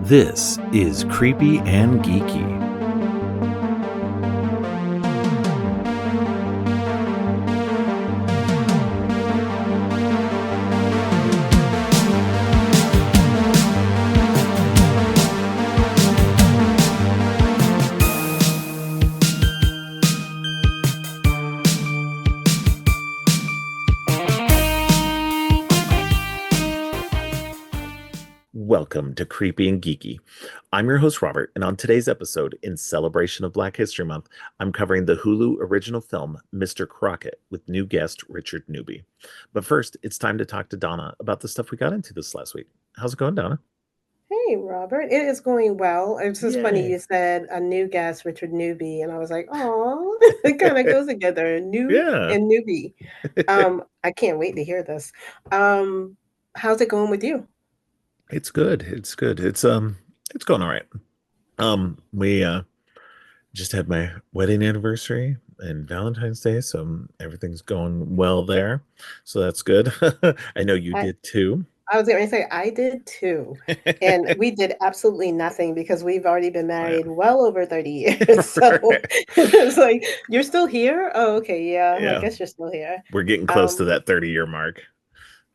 This is Creepy and Geeky. Welcome to Creepy and Geeky. I'm your host, Robert, and on today's episode, in celebration of Black History Month, I'm covering the Hulu original film, Mr. Crocket, with new guest Richard Newby. But first, it's time to talk to Donna about the stuff we got into this last week. How's it going, Donna? Hey, Robert. It is going well. It's just funny Yay. you said a new guest, Richard Newby, and I was like, oh, it kind of goes together, new Yeah. and newbie. I can't wait to hear this. How's it going with you? It's good. It's good. It's going all right. We just had my wedding anniversary and Valentine's Day, so everything's going well there. So that's good. I know you I, did too. I was going to say I did too. And we did absolutely nothing because we've already been Oh, yeah. married well over 30 years. So it's like, you're still here? Oh, okay. Yeah, I Yeah. guess you're still here. We're getting close to that 30-year mark.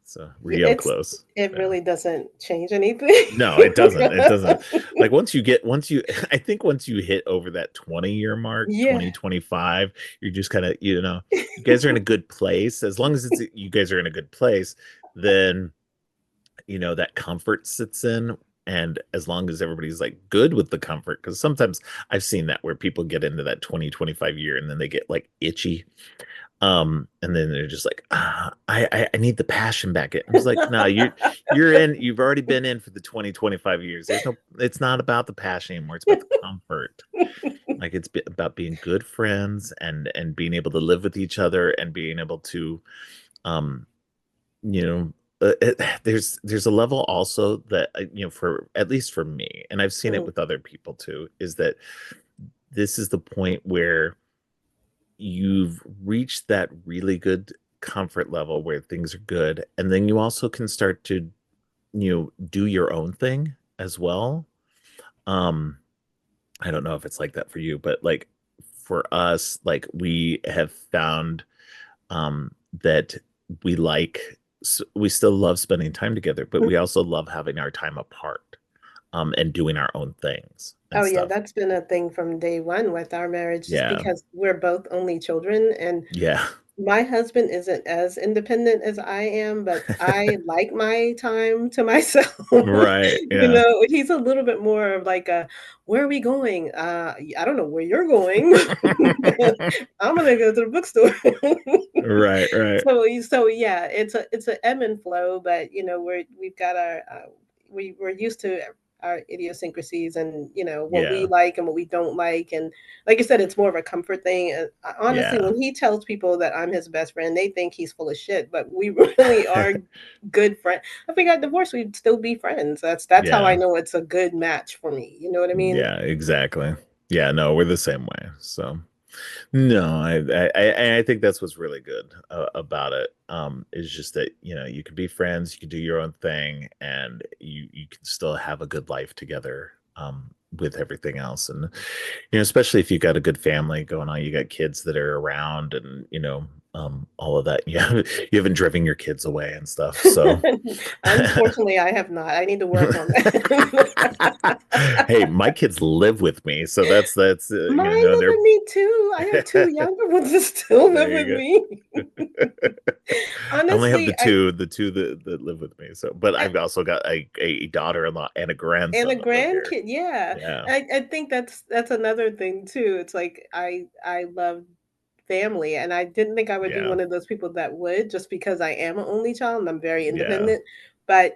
So real close. It Yeah. really doesn't change anything. No, it doesn't. It doesn't. Like I think once you hit over that 20-year mark, Yeah. 2025, you're just kind of, you guys are in a good place. As long as you guys are in a good place, then, that comfort sits in. And as long as everybody's like good with the comfort, because sometimes I've seen that where people get into that 2025 year and then they get like itchy. And then they're just like, I need the passion back. I was like, no, you've already been in for the 20-25 years. It's not about the passion anymore. It's about the comfort. Like it's about being good friends and being able to live with each other and being able to, you know, there's a level also that, for at least for me, and I've seen it with other people too, is that this is the point where you've reached that really good comfort level where things are good, and then you also can start to do your own thing as well. I don't know if it's like that for you, but like for us, like we have found that we still love spending time together, but we also love having our time apart, and doing our own things and Oh, yeah, stuff. that's been a thing from day one with our marriage just Yeah. because we're both only children, and Yeah. my husband isn't as independent as I am, but I like my time to myself. Right. Yeah. He's a little bit more of like a, "Where are we going?" I don't know where you're going. I'm gonna go to the bookstore." Right. Right. So yeah, it's a ebb and flow, but, we've got we're used to our idiosyncrasies and, what we Yeah. like and what we don't like, and like I said, it's more of a comfort thing, and, honestly, Yeah. when he tells people that I'm his best friend, they think he's full of shit, but we really are good friends. If we got divorced, we'd still be friends. That's how I Yeah. know it's a good match for me, you know what I mean? Yeah, exactly. Yeah, no, we're the same way. So no, I think that's what's really good about it. Is just that you can be friends, you can do your own thing, and you can still have a good life together. With everything else, and especially if you got a good family going on, you got kids that are around, and all of that. Yeah, you haven't driven your kids away and stuff. So Unfortunately, I have not. I need to work on that. hey, my kids live with me, so that's Mine live they're with me too. I have 2 younger ones that still live there with you me. go. I only have Honestly, the two that live with me. So, but I I've also got a daughter-in-law and a and a grandson that live here. grandkid, yeah. Yeah, I think that's another thing too. It's like I love family, and I didn't think I would be yeah, one of those people that would, just because I am an only child and I'm very yeah. independent, but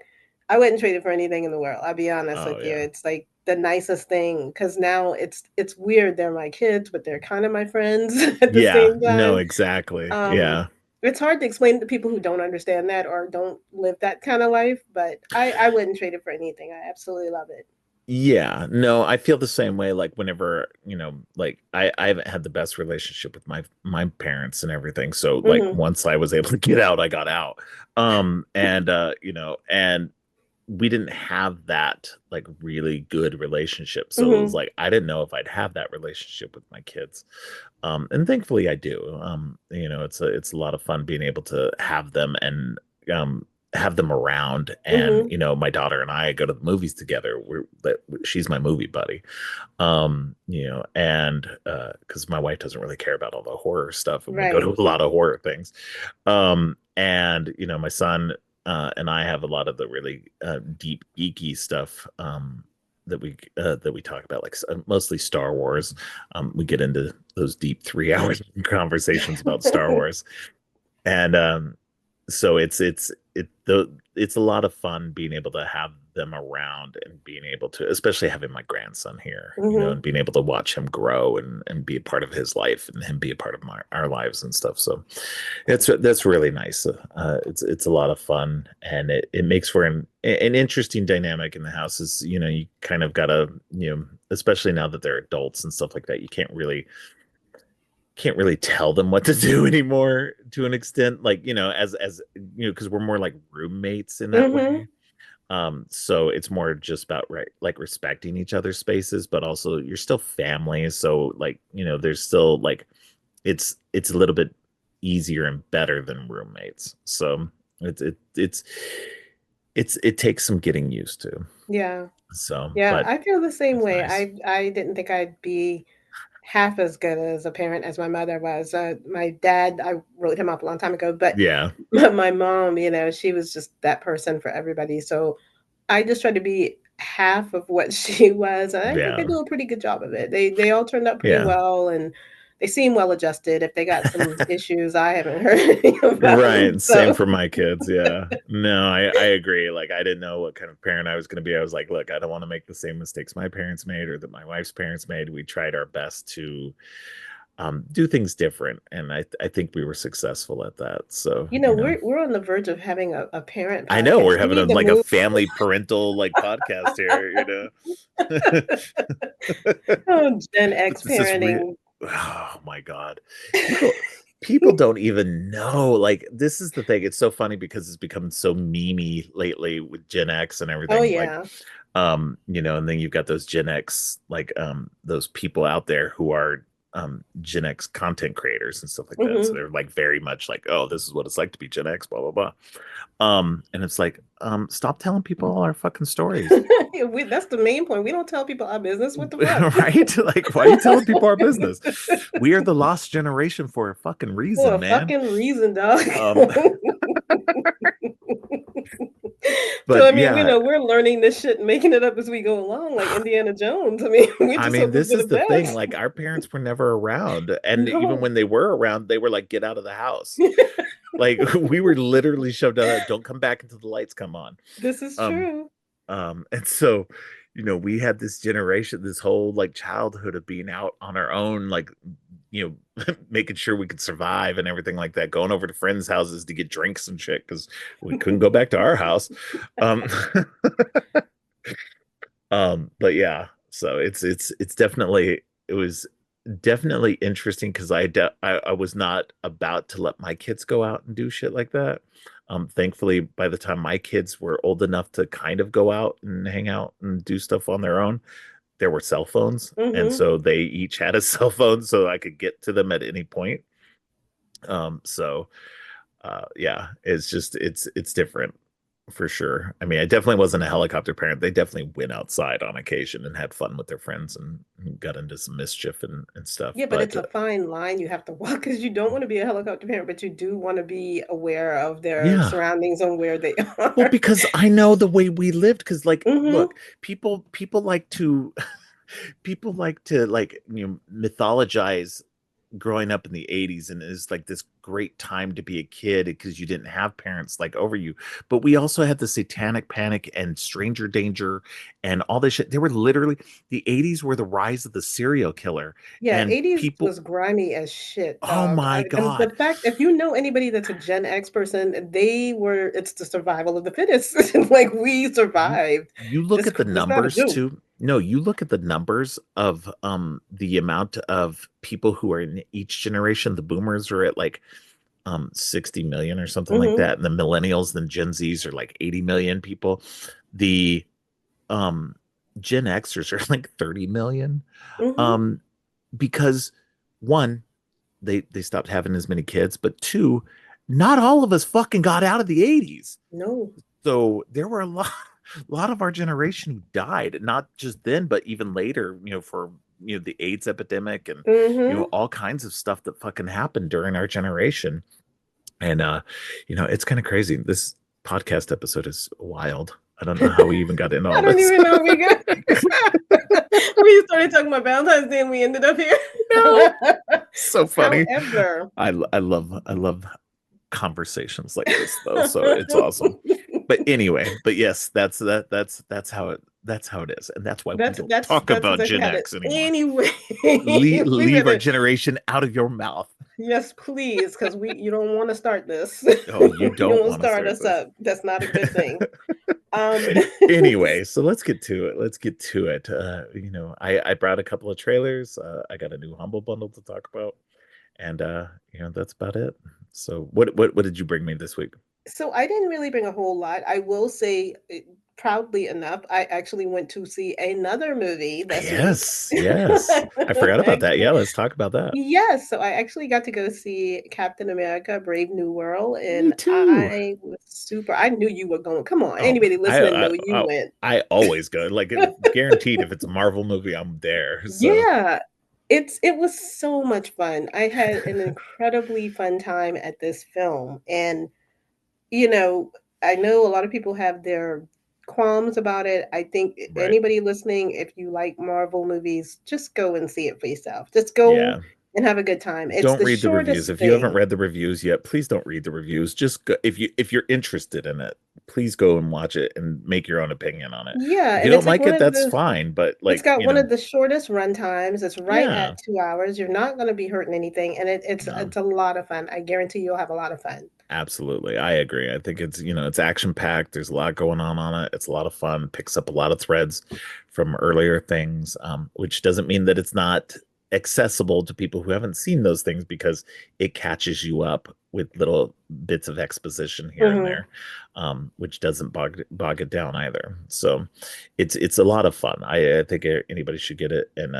I wouldn't trade it for anything in the world. I'll be honest Oh with you. yeah, It's like the nicest thing because now it's weird. They're my kids, but they're kind of my friends at the yeah. same No, time. exactly. Um, Yeah. it's hard to explain to people who don't understand that or don't live that kind of life, but I wouldn't trade it for anything. I absolutely love it. Yeah, no, I feel the same way. Like whenever, like I haven't had the best relationship with my parents and everything. So like Mhm. once I was able to get out, I got out. And we didn't have that like really good relationship. So it was Hmm. like I didn't know if I'd have that relationship with my kids. And thankfully I do. It's a lot of fun being able to have them and um have them around. And Hmm. my daughter and I go to the movies together. She's my movie buddy. And because my wife doesn't really care about all the horror stuff, and we go Right. to a lot of horror things. And my son and I have a lot of the really deep geeky stuff that we talk about, like mostly Star Wars. We get into those deep 3 hours conversations about Star Wars, and so it's a lot of fun being able to have them around and being able to, especially having my grandson here, Hmm. and being able to watch him grow and be a part of his life and him be a part of our lives and stuff. So that's really nice. It's a lot of fun, and it makes for an interesting dynamic in the house. Is you kind of gotta, especially now that they're adults and stuff like that, you can't really tell them what to do anymore to an extent, like as because we're more like roommates in that Hmm. way. So it's more just about, right, like respecting each other's spaces, but also you're still family, so like there's still like it's a little bit easier and better than roommates. So it takes some getting used to. Yeah. So Yeah, but I feel the same it's way. nice. I didn't think I'd be half as good as a parent as my mother was. My dad, I wrote him off a long time ago, but Yeah, my mom, she was just that person for everybody. So I just tried to be half of what she was, and I think I yeah, do a pretty good job of it. They all turned out pretty yeah. well, and they seem well adjusted. If they got some issues, I haven't heard anything about them. Right. Same So for my kids. Yeah. No, I agree. Like I didn't know what kind of parent I was going to be. I was like, look, I don't want to make the same mistakes my parents made or that my wife's parents made. We tried our best to do things different, and I think we were successful at that. So, we're on the verge of having a parent I know podcast. we're We having need to like a move. family parental like podcast here. Oh, Gen X This is parenting. oh my God. People don't even know. Like, this is the thing. It's so funny because it's become so memey lately with Gen X and Oh everything. Like, yeah. and then you've got those Gen X, like those people out there who are Gen X content creators and stuff like that. So Hmm. they're like very much like, oh, this is what it's like to be Gen X, blah, blah, blah. And it's like, stop telling people all our fucking stories. That's the main point. We don't tell people our business. What the fuck? Right? Like, why are you telling people our business? We are the lost generation for a fucking For reason, a man. fucking reason, dog. Um, So but I mean, yeah, we're learning this shit and making it up as we go along, like Indiana Jones. I mean, we I just mean, hoping this for the is the thing. best. Like, our parents were never around, and even No. when they were around, they were like, "Get out of the house." Like, we were literally shoved out. Don't come back until the lights come on. This is Um, true. and so, we had this generation, this whole like childhood of being out on our own, like, making sure we could survive and everything like that, going over to friends' houses to get drinks and shit because we couldn't go back to our house. Um, but yeah, so it's definitely, it was definitely interesting because I was not about to let my kids go out and do shit like that. Thankfully, by the time my kids were old enough to kind of go out and hang out and do stuff on their own, there were cell phones, and Hmm. so they each had a cell phone, so I could get to them at any point. So yeah, it's different for sure. I mean, I definitely wasn't a helicopter parent. They definitely went outside on occasion and had fun with their friends and got into some mischief and stuff. Yeah, but But it's a fine line you have to walk because you don't want to be a helicopter parent, but you do want to be aware of their yeah, surroundings and where they well, are. because I know the way we lived. Because like, Hmm. look, people like to like mythologize growing up in the 80s, and it's like this great time to be a kid because you didn't have parents like over you. But we also had the satanic panic and stranger danger and all this shit. They were literally, the 80s were the rise of the serial killer, Yeah, and 80s people, was grimy as shit, oh dog. my And the God. fact, if you know anybody that's a Gen X person, it's the survival of the fittest. Like we you survived you look at the It's not a numbers joke. too. No, you look at the numbers of the amount of people who are in each generation. The boomers are at like 60 million or something like Hmm. that, and the millennials and Gen Zs are like 80 million people. The um Gen Xers are like 30 million. Hmm. Um, because one, they stopped having as many kids, but two, not all of us fucking got out of the 80s. No. So there were a lot of our generation who died, not just then, but even later, for the AIDS epidemic and Hmm. all kinds of stuff that fucking happened during our generation. And it's kind of crazy. This podcast episode is wild. I don't know how we even got into I all don't this. even know we got. We started talking about Valentine's Day and we ended up here. No, so funny. However, I love conversations like this though, so it's awesome. But anyway, but yes, that's how it is, and that's why we don't talk that's about exactly Gen how it is. X anymore. Anyway, we Leave our better. generation out of your mouth. Yes, please, because you don't want to start this. Oh, you You don't don't want to want to start start us this. up. That's not a good thing. Um, Anyway, so let's get to it. Let's get to it. I brought a couple of trailers. I got a new Humble Bundle to talk about, and that's about it. So what did you bring me this week? so I didn't really bring a whole lot. I will say, proudly enough, I actually went to see another movie this week. Yes, yes. I forgot about that. Yeah, let's talk about that. Yes, so I actually got to go see Captain America: Brave New World, Me and too. I was super. I knew you were going. Come on, Oh, anybody I listening I know you I, went. I always go. Like guaranteed if it's a Marvel movie, I'm there. So Yeah, it was so much fun. I had an incredibly fun time at this film, and you know, I know a lot of people have their qualms about it. I think right. anybody listening, if you like Marvel movies, just go and see it for yourself. Just go Yeah. and have a good time. It's Don't the read the reviews. shortest If you haven't thing. read the reviews yet, please don't read the reviews. Just go, if you're interested in it, please go and watch it and make your own opinion on it. Yeah, If you and don't it's like like one it, of that's the fine. But it's like, got one of the shortest run times. It's right yeah, at 2 hours. You're not going to be hurting anything, and no. it's a lot of fun. I guarantee you'll have a lot of fun. Absolutely. I agree. I think it's action packed. There's a lot going on it. It's a lot of fun, picks up a lot of threads from earlier things, which doesn't mean that it's not accessible to people who haven't seen those things because it catches you up with little bits of exposition here and Hmm. there, which doesn't bog it down either. So it's a lot of fun. I think anybody should get it. And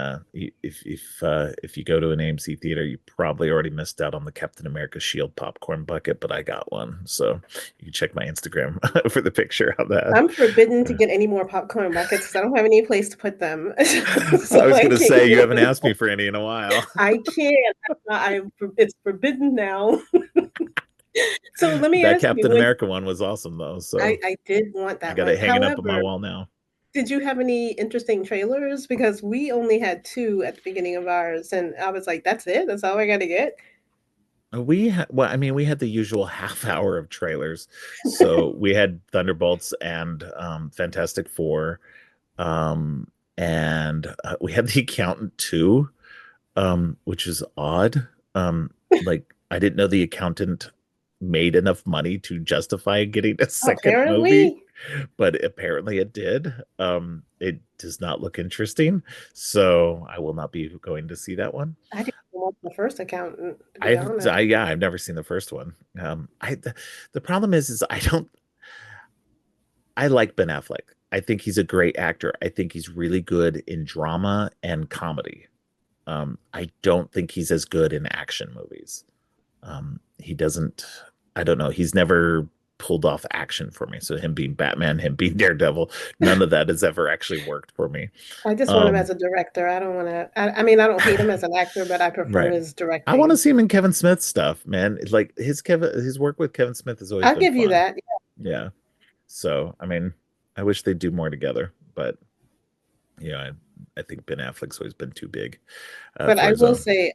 if you go to an AMC theater, you probably already missed out on the Captain America Shield popcorn bucket, but I got one, so you can check my Instagram for the picture of that. I'm forbidden to get any more popcorn buckets because I don't have any place to put them, I so was I gonna can't say you get haven't any asked me more. for any in a while. I can't. It's forbidden now. So let me That ask you, Captain America one was awesome though, so I did want I that got one. it hanging up on my However, wall now. did you have any interesting trailers? Because we only had two at the beginning of ours, and I was like, "That's it? That's all I got to get?" Well, I mean, we had the usual half hour of trailers. So we had Thunderbolts and Fantastic Four, and we had the Accountant too, which is odd. Like I didn't know the Accountant made enough money to justify getting a second movie, Apparently, but apparently it did. It does not look interesting, so I will not be going to see that one. I didn't want the first accountant, to be honest. Yeah, I've never seen the first one. The problem is I like Ben Affleck. I think he's a great actor. I think he's really good in drama and comedy. I don't think he's as good in action movies. He doesn't, I don't know, he's never pulled off action for me. So him being Batman, him being Daredevil, none of that has ever actually worked for me. I just want him Um, as a director. I don't want to. I mean, I don't hate him as an actor, but I prefer right. his I want to directing. see him in Kevin Smith stuff, man. It's like his work with Kevin Smith has always I'll been give you fun. that. Yeah. So, I mean, I wish they'd do more together, but I think Ben Affleck's always been too big But for I his will own. say,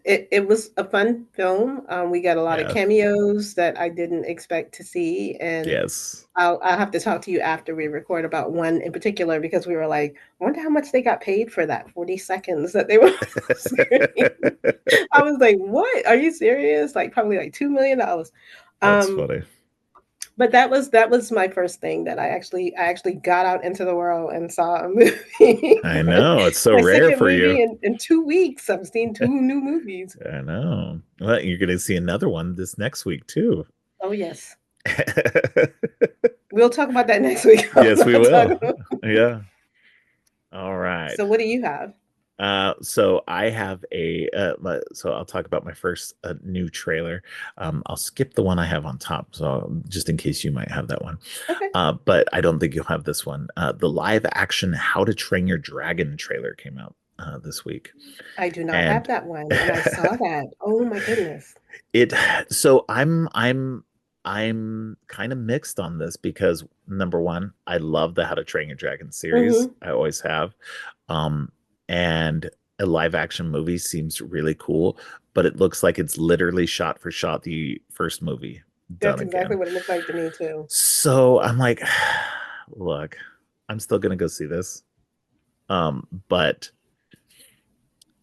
it was a fun film. We got a lot of Yeah. cameos that I didn't expect to see, and Yes. I'll have to talk to you after we record about one in particular because we were like, I wonder how much they got paid for that 40 seconds that they were on screen. I was like, what? Are you serious? Like probably like $2 million. That's Um, funny. but that was my first thing that I actually got out into the world and saw a movie. I my, know. It's so my rare second for you. movie in 2 weeks. I've seen two new movies. I know. Well, you're going to see another one this next week too. Oh yes. We'll talk about that next week. Yes, we will. Yeah. All right. So what do you have? So I have so I'll talk about my first new trailer. I'll skip the one I have on top, so just in case you might have that one. Okay. But I don't think you'll have this one. The live action How to Train Your Dragon trailer came out this week, I do not have and that one, and I saw that. Oh my goodness. it. So I'm kind of mixed on this because number one, I love the How to Train Your Dragon series. Hmm. I always have. Um, and a live action movie seems really cool, but it looks like it's literally shot for shot the first movie done That's exactly again. what it looked like to me too. So I'm like, look, I'm still gonna go see this. But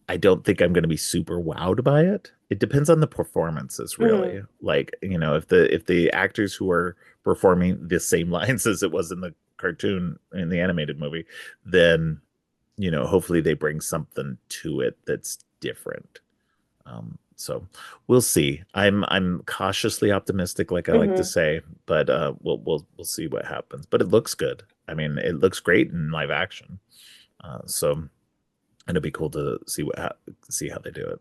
I don't think I'm gonna be super wowed by it. It depends on the performances, Hmm. really. Like, if the actors who are performing the same lines as it was in the cartoon in the animated movie, then hopefully they bring something to it that's different. So we'll see. I'm cautiously optimistic, like I like to Hmm. say, but we'll see what happens. But it looks good. I mean, it looks great in live action. So it'll be cool to see how they do it.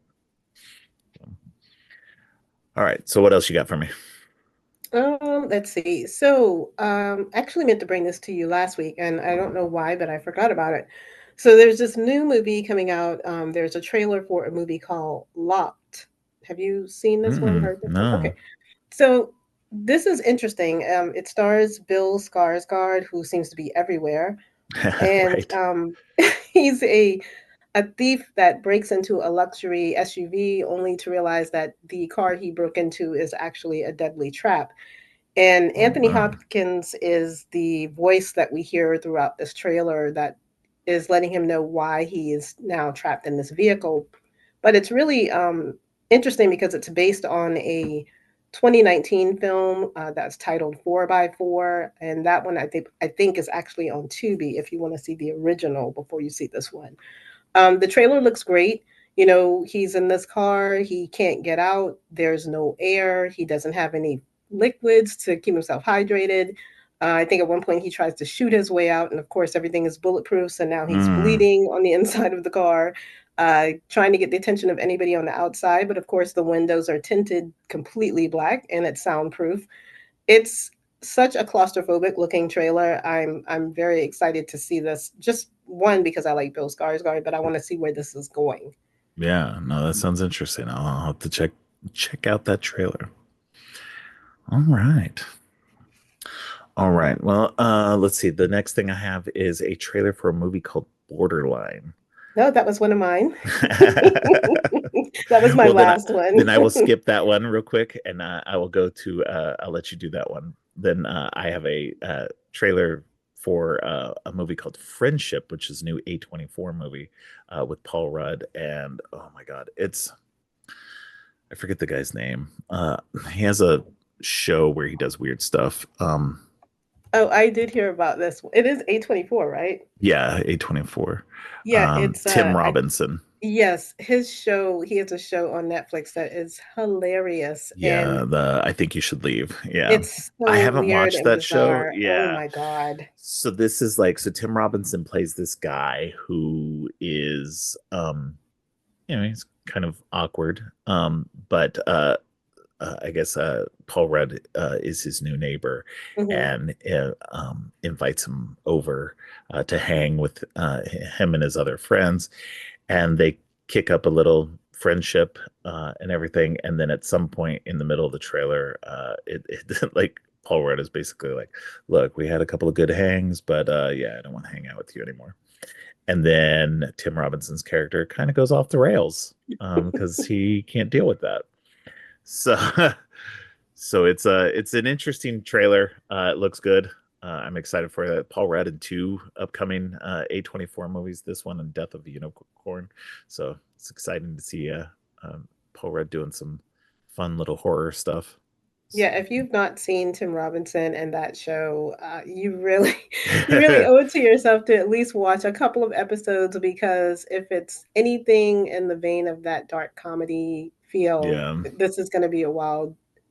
All right. So what else you got for me? Let's see. So, actually meant to bring this to you last week, and I don't know why, but I forgot about it. So there's this new movie coming out. There's a trailer for a movie called Locked. Have you seen this one? Heard this one? No. Okay. So this is interesting. It stars Bill Skarsgård, who seems to be everywhere, and Right. he's a thief that breaks into a luxury SUV only to realize that the car he broke into is actually a deadly trap. And Oh Anthony no. Hopkins is the voice that we hear throughout this trailer that is letting him know why he is now trapped in this vehicle. But it's really interesting because it's based on a 2019 film that's titled 4x4, and that one I think is actually on Tubi if you want to see the original before you see this one. The trailer looks great. You know, he's in this car, he can't get out, there's no air, he doesn't have any liquids to keep himself hydrated. I think at one point he tries to shoot his way out, and of course, everything is bulletproof. So now he's Mm, bleeding on the inside of the car, trying to get the attention of anybody on the outside. But of course, the windows are tinted completely black and it's soundproof. It's such a claustrophobic looking trailer. I'm very excited to see this. Just one because I like Bill Skarsgård, but I want to see where this is going. yeah. No, that sounds interesting. I'll have to check out that trailer. All right. All right. Well, let's see. The next thing I have is a trailer for a movie called Borderline. No, that was one of mine. That was my Well, then I last one. then I will skip that one real quick, and I will go to. I'll let you do that one. Then I have a trailer for a movie called Friendship, which is a new A24 movie with Paul Rudd, and oh my God, I forget the guy's name. He has a show where he does weird stuff. Oh, I did hear about this. It is A24, right? Yeah, A24. Yeah, it's Tim Robinson. yes, his show, he has a show on Netflix that is hilarious and Yeah, the I think you should leave. Yeah. it's I so haven't weird watched and that show. bizarre. Oh Yeah. my God. So this is like so Tim Robinson plays this guy who is he's kind of awkward. But I guess Paul Rudd is his new neighbor Hmm. and invites him over to hang with him and his other friends, and they kick up a little friendship and everything. And then at some point in the middle of the trailer, it like Paul Rudd is basically like, "Look, we had a couple of good hangs, but yeah, I don't want to hang out with you anymore." And then Tim Robinson's character kind of goes off the rails because he can't deal with that. So, so it's an interesting trailer. It looks good. I'm excited for that. Paul Rudd in two upcoming A24 movies. This one and Death of the Unicorn. So it's exciting to see Paul Rudd doing some fun little horror stuff. So. Yeah, if you've not seen Tim Robinson and that show, you really, you really owe it to yourself to at least watch a couple of episodes because if it's anything in the vein of that dark comedy feel, Yeah. this is going to be a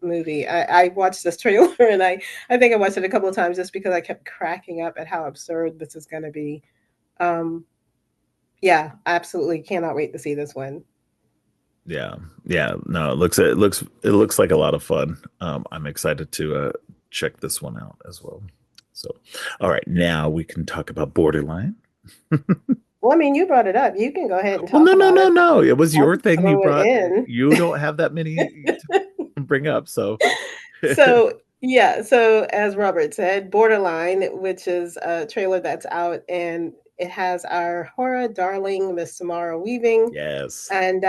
movie. I watched this trailer and I think I watched it a couple of times just because I kept cracking up at how absurd this is going to be. Um, yeah, absolutely cannot wait to see this one. Yeah, yeah. No, it looks like a lot of fun. I'm excited to check this one out as well. So, all right, now we can talk about Borderline. Well, I mean, you brought it up. You can go ahead and Well, talk no, no, about no, it. no. It was I'll your just thing you throw it brought. in. You don't have that many to bring up, so So yeah, so as Robert said, Borderline, which is a trailer that's out, and it has our horror darling Miss Samara Weaving yes, and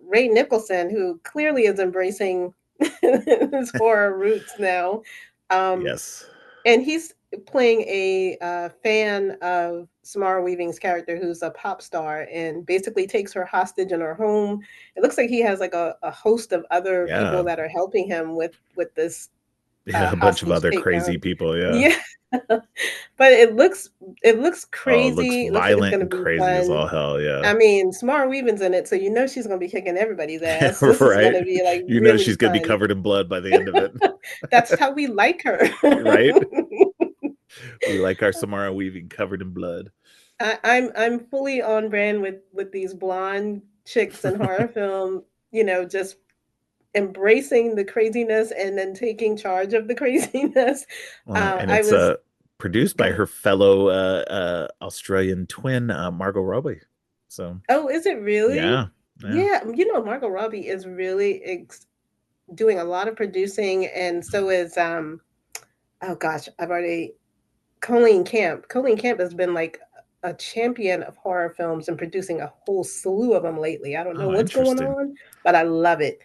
Ray Nicholson, who clearly is embracing his horror roots now. Um, yes. and he's playing a fan of Samara Weaving's character, who's a pop star, and basically takes her hostage in her home. It looks like he has like a host of other people Yeah, that are helping him with this yeah. A bunch of hostage other crazy takedown. people. Yeah. Yeah, but it looks Oh, it looks crazy. It looks like it's violent gonna and be crazy as fun. all hell. Yeah. I mean, Samara Weaving's in it, so you know she's gonna be kicking everybody's ass. This is Right. gonna be like You know really she's gonna be fun. covered in blood by the end of it. That's how we like her. Right? We like our Samara Weaving covered in blood. I'm fully on brand with these blonde chicks in horror film. Just embracing the craziness and then taking charge of the craziness. And I it's was produced by God. her fellow Australian twin, Margot Robbie. So Oh, is it really? yeah, yeah. Yeah, Margot Robbie is really doing a lot of producing, and so is oh gosh, I've already Colleen Camp. Colleen Camp has been like a champion of horror films and producing a whole slew of them lately. I don't know Oh, what's going interesting. on, but I love it.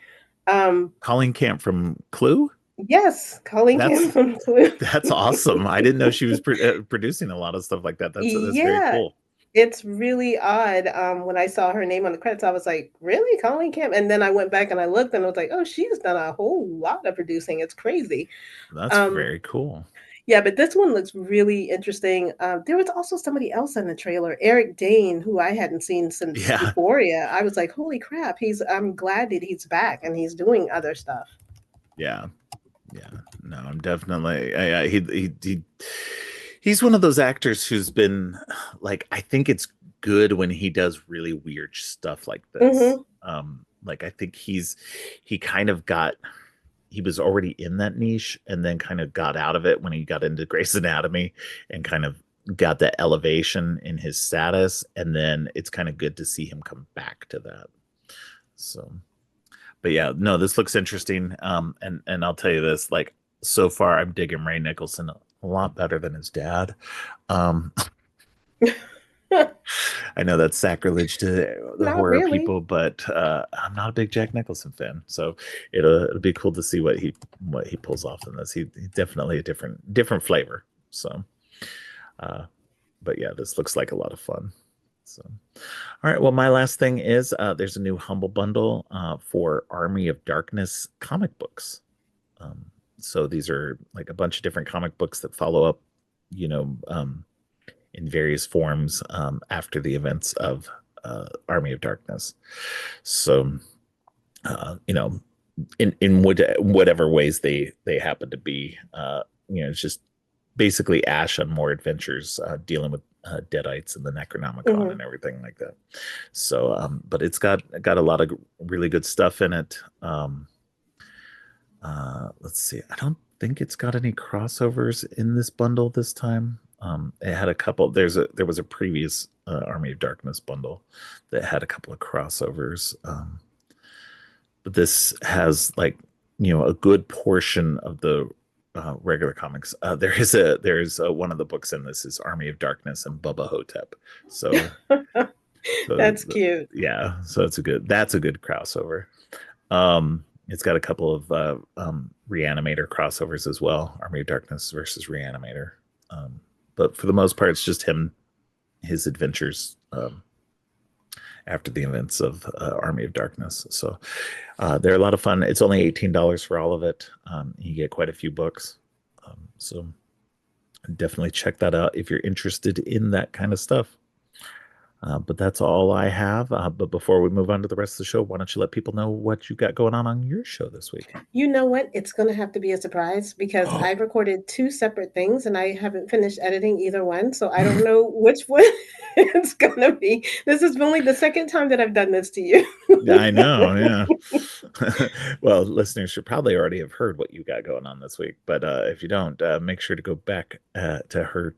Um, Colleen Camp from Clue. yes, Colleen Camp That's from Clue. that's awesome. I didn't know she was producing a lot of stuff like that. That's very Yeah, cool. it's really odd. When I saw her name on the credits, I was like, "Really, Colleen Camp?" And then I went back and I looked, and I was like, "Oh, she's done a whole lot of producing. It's crazy." That's Um, very cool. yeah, but this one looks really interesting. There was also somebody else in the trailer, Eric Dane, who I hadn't seen since Yeah, Euphoria. I was like, "Holy crap!" I'm glad that he's back and he's doing other stuff. yeah, yeah. No, I'm definitely. He's one of those actors who's been like. I think it's good when he does really weird stuff like this. Hmm. Like I think he kind of got he was already in that niche and then kind of got out of it when he got into Grey's Anatomy and kind of got that elevation in his status. And then it's kind of good to see him come back to that. So, but yeah, no, this looks interesting. And I'll tell you this, like so far, I'm digging Ray Nicholson a lot better than his dad. Um, I know that's sacrilege to the Not horror really. people, but I'm not a big Jack Nicholson fan, so it'll be cool to see what he pulls off in this. He's definitely a different flavor. So, uh, but yeah, this looks like a lot of fun. So, all right. Well, my last thing is there's a new Humble Bundle for Army of Darkness comic books. Um, so these are like a bunch of different comic books that follow up, you know, in various forms after the events of Army of Darkness. So, you know, in whatever ways they happen to be, it's just basically Ash on more adventures dealing with Deadites and the Necronomicon Hmm. and everything like that. So, but it's got a lot of really good stuff in it. Let's see. I don't think it's got any crossovers in this bundle this time. It had a couple. There was a previous Army of Darkness bundle that had a couple of crossovers, but this has like a good portion of the regular comics. There's one of the books in this is Army of Darkness and Bubba Hotep. So so That's cute. yeah, so that's a good crossover. It's got a couple of Reanimator crossovers as well, Army of Darkness versus Reanimator. But for the most part, it's just his adventures after the events of Army of Darkness. So they're a lot of fun. It's only $18 for all of it. You get quite a few books. So definitely check that out if you're interested in that kind of stuff. But that's all I have. But before we move on to the rest of the show, why don't you let people know what you got going on your show this week? You know what? It's going to have to be a surprise because I've recorded two separate things and I haven't finished editing either one. So I don't know which one it's going to be. This is only the second time that I've done this to you. I know, yeah. Well, listeners should probably already have heard what you got going on this week, but if you don't, make sure to go back to her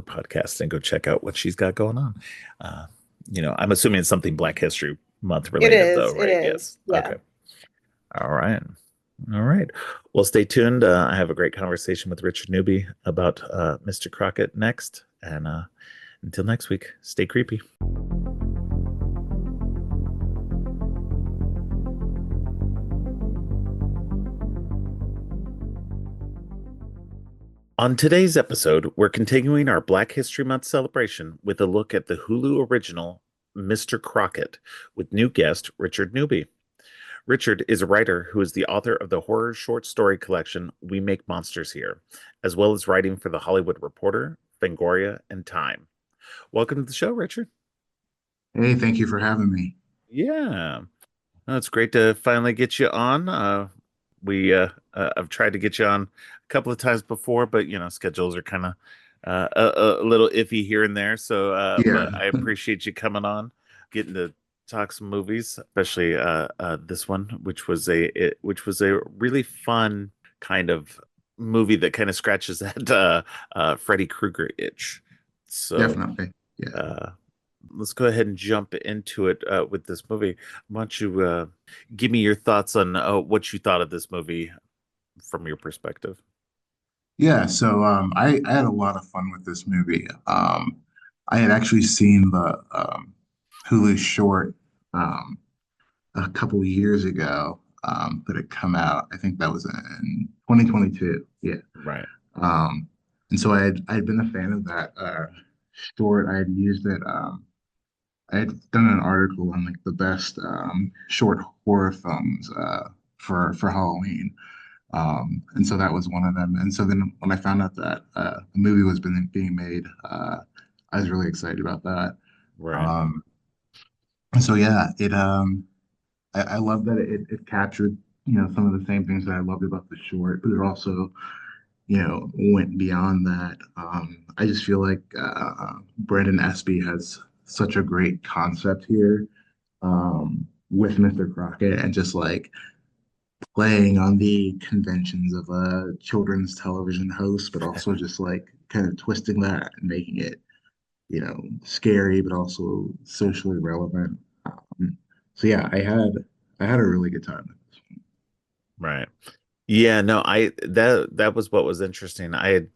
podcast and go check out what she's got going on. I'm assuming it's something Black History Month It related, though, is. It right? is. Yes. Yeah. Okay. All right. All right. Well, stay tuned. I have a great conversation with Richard Newby about Mr. Crocket next. And until next week, stay creepy. On today's episode, we're continuing our Black History Month celebration with a look at the Hulu original Mr. Crocket with new guest Richard Newby. Richard is a writer who is the author of the horror short story collection We Make Monsters Here, as well as writing for The Hollywood Reporter, Fangoria, and Time. Welcome to the show, Richard. Hey, thank you for having me. Yeah. No, it's great to finally get you on. I've tried to get you on a couple of times before, but schedules are kind of a little iffy here and there. So, Yeah, but I appreciate you coming on, getting to talk some movies, especially this one, which was a really fun kind of movie that kind of scratches that Freddy Krueger itch. So, definitely. Yeah. let's go ahead and jump into it with this movie. Why don't you give me your thoughts on what you thought of this movie from your perspective? Yeah, so I had a lot of fun with this movie. I had actually seen the Hulu short um, a couple of years ago that had come out. I think that was in 2022. Yeah. Right. And so I had been a fan of that short. I had used it. I had done an article on like the best short horror films for Halloween. And so that was one of them. And so then when I found out that the movie was being made, I was really excited about that. Right. And so yeah, I love that it captured, some of the same things that I loved about the short, but it also, went beyond that. I just feel like Brandon Espy has such a great concept here with Mr. Crockett and just like playing on the conventions of a children's television host, but also just like kind of twisting that and making it, scary, but also socially relevant. So yeah, I had a really good time. Right. Yeah, no, that was what was interesting. I had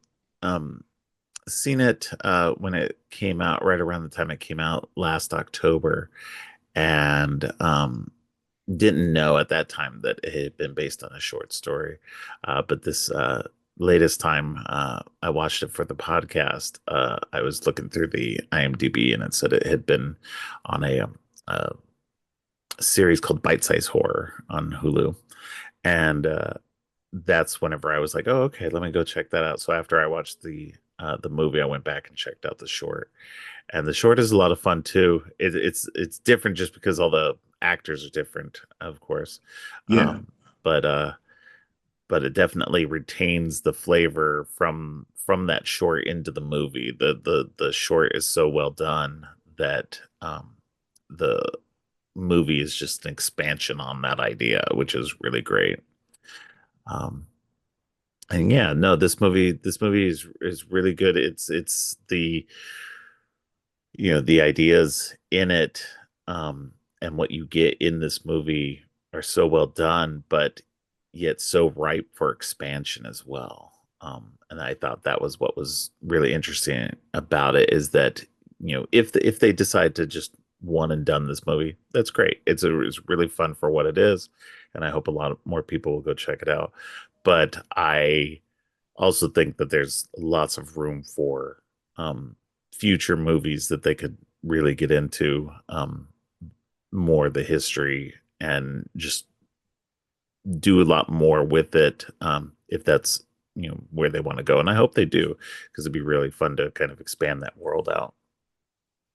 seen it when it came out, right around the time it came out last October, and didn't know at that time that it had been based on a short story. But this latest time I watched it for the podcast, I was looking through the IMDb and it said it had been on a series called Bite Size Horror on Hulu. And that's whenever I was like, oh, okay, let me go check that out. So after I watched the movie, I went back and checked out the short. And the short is a lot of fun too. It's different just because all the actors are different, of course. Yeah. But it definitely retains the flavor from that short into the movie. The short is so well done that the movie is just an expansion on that idea, which is really great. And yeah, no, this movie is really good. It's the ideas in it, and what you get in this movie are so well done, but yet so ripe for expansion as well. And I thought that was what was really interesting about it, is that if they decide to just one and done this movie, that's great. It's really fun for what it is, and I hope a lot of more people will go check it out. But I also think that there's lots of room for future movies that they could really get into more of the history and just do a lot more with it, if that's where they want to go. And I hope they do, because it'd be really fun to kind of expand that world out.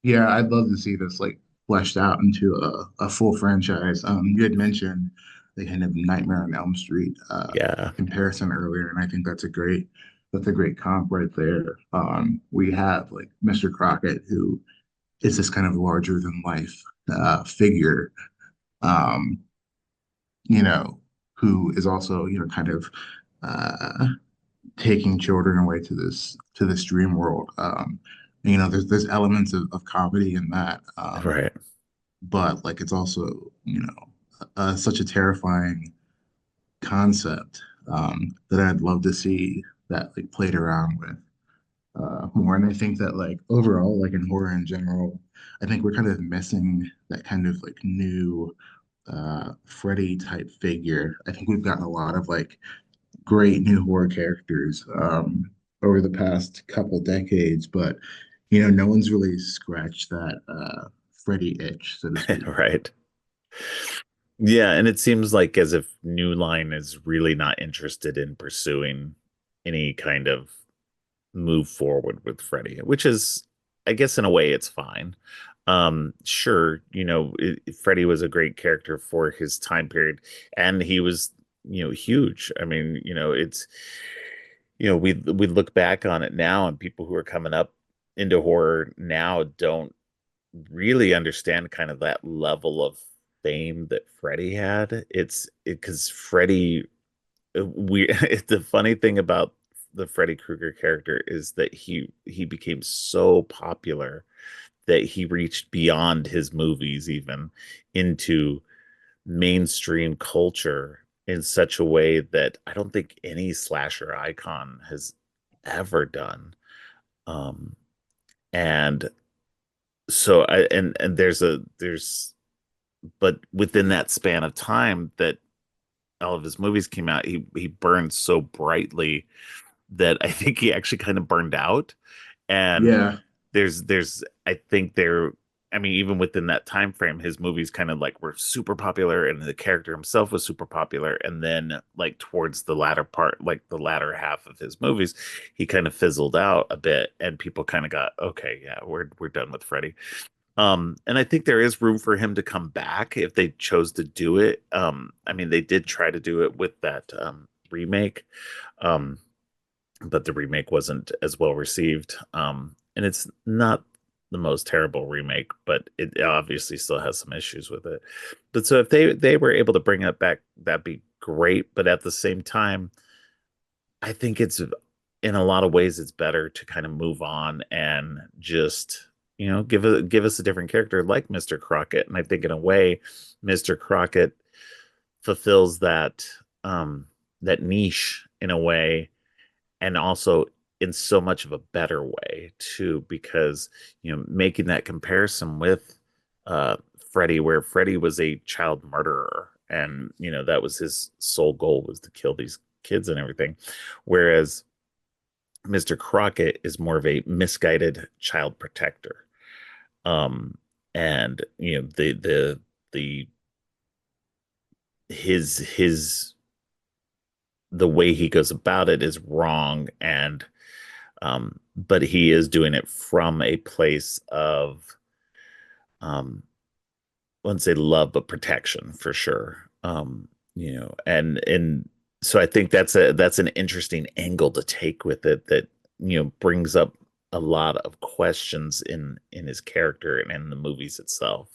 Yeah, I'd love to see this like fleshed out into a full franchise. You had mentioned the kind of Nightmare on Elm Street Yeah. comparison earlier, and I think that's a great comp right there. We have like Mr. Crockett, who is this kind of larger than life figure, um, you know, who is also, kind of uh taking children away to this dream world. There's elements of comedy in that, Right. but like it's also such a terrifying concept that I'd love to see that like played around with more. And I think that like overall, like in horror in general, I think we're kind of missing that kind of like new Freddy type figure. I think we've gotten a lot of like great new horror characters over the past couple decades, but no one's really scratched that Freddy itch, so to speak. Right. Yeah, and it seems like as if New Line is really not interested in pursuing any kind of move forward with Freddy, which is, I guess, in a way, it's fine. Sure, Freddy was a great character for his time period, and he was, huge. I mean, we look back on it now, and people who are coming up into horror now don't really understand kind of that level of fame that Freddy had. It's because Freddy, we the funny thing about the Freddy Krueger character is that he became so popular that he reached beyond his movies even into mainstream culture in such a way that I don't think any slasher icon has ever done. Um, and so and there's but within that span of time that all of his movies came out, he burned so brightly that I think he actually kind of burned out. And Yeah, there's I think there I mean even within that time frame his movies kind of like were super popular and the character himself was super popular, and then like towards the latter part, like the latter half of his movies, he kind of fizzled out a bit and people kind of got, okay, yeah, we're done with Freddy. And I think there is room for him to come back if they chose to do it. I mean, they did try to do it with that remake, um, but the remake wasn't as well received. And it's not the most terrible remake, but it obviously still has some issues with it. But so if they were able to bring it back, that'd be great. But at the same time, I think it's in a lot of ways it's better to kind of move on and just give us a different character like Mr. Crockett. And I think in a way, Mr. Crockett fulfills that niche in a way, and also in so much of a better way too, because making that comparison with uh Freddy, where Freddy was a child murderer, and that was his sole goal, was to kill these kids and everything, whereas Mr. Crockett is more of a misguided child protector. And the his the way he goes about it is wrong, and but he is doing it from a place of I wouldn't say love, but protection for sure. And so I think that's an interesting angle to take with it, that brings up a lot of questions in his character and in the movies itself.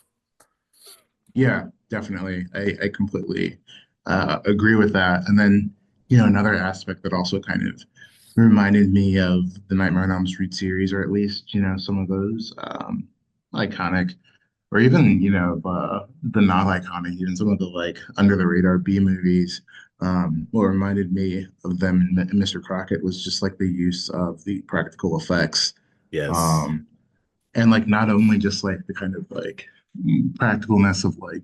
yeah, definitely. I completely agree with that. And then, another aspect that also kind of reminded me of the Nightmare on Elm Street series, or at least, some of those iconic, or even, the not iconic, even some of the like under the radar B movies. What reminded me of them in Mr. Crockett was just like the use of the practical effects. Yes. Um, and like not only just like the kind of like practicalness of like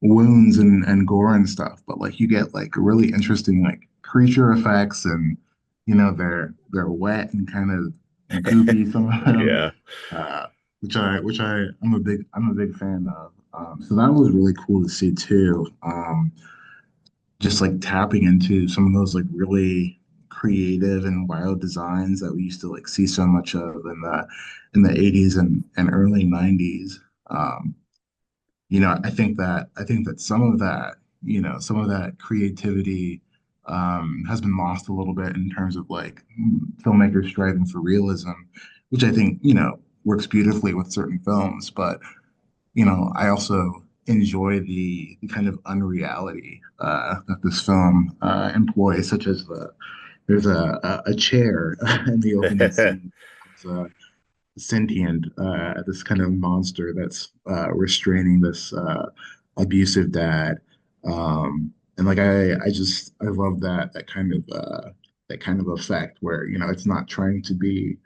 wounds and gore and stuff, but like you get like really interesting like creature effects, and they're wet and kind of goopy, some of them, Yeah. uh, I'm a big fan of. So that was really cool to see too. Just like tapping into some of those like really creative and wild designs that we used to like see so much of in the 80s and early 90s. Um, I think that some of that, some of that creativity has been lost a little bit in terms of like filmmakers striving for realism, which I think, works beautifully with certain films. But, I also enjoy the kind of unreality that this film employs, such as there's a chair in the opening scene. It's, sentient, this kind of monster that's restraining this abusive dad. And like I love that kind of effect where it's not trying to be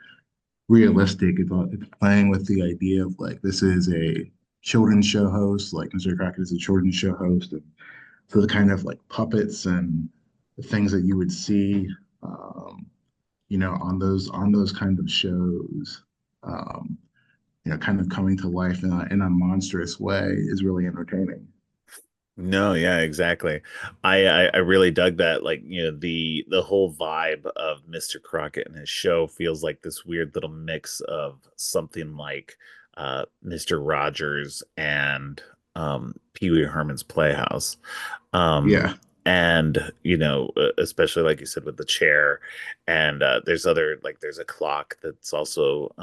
realistic. It's playing with the idea of like this is a children's show host, like Mr. Crockett is a children's show host, and so the kind of like puppets and the things that you would see, um, on those kind of shows. Um, kind of coming to life in a monstrous way is really entertaining. No, yeah, exactly. I really dug that. Like, the whole vibe of Mr. Crockett and his show feels like this weird little mix of something like Mr. Rogers and Pee Wee Herman's Playhouse. Um Yeah, and especially like you said with the chair, and there's a clock that's also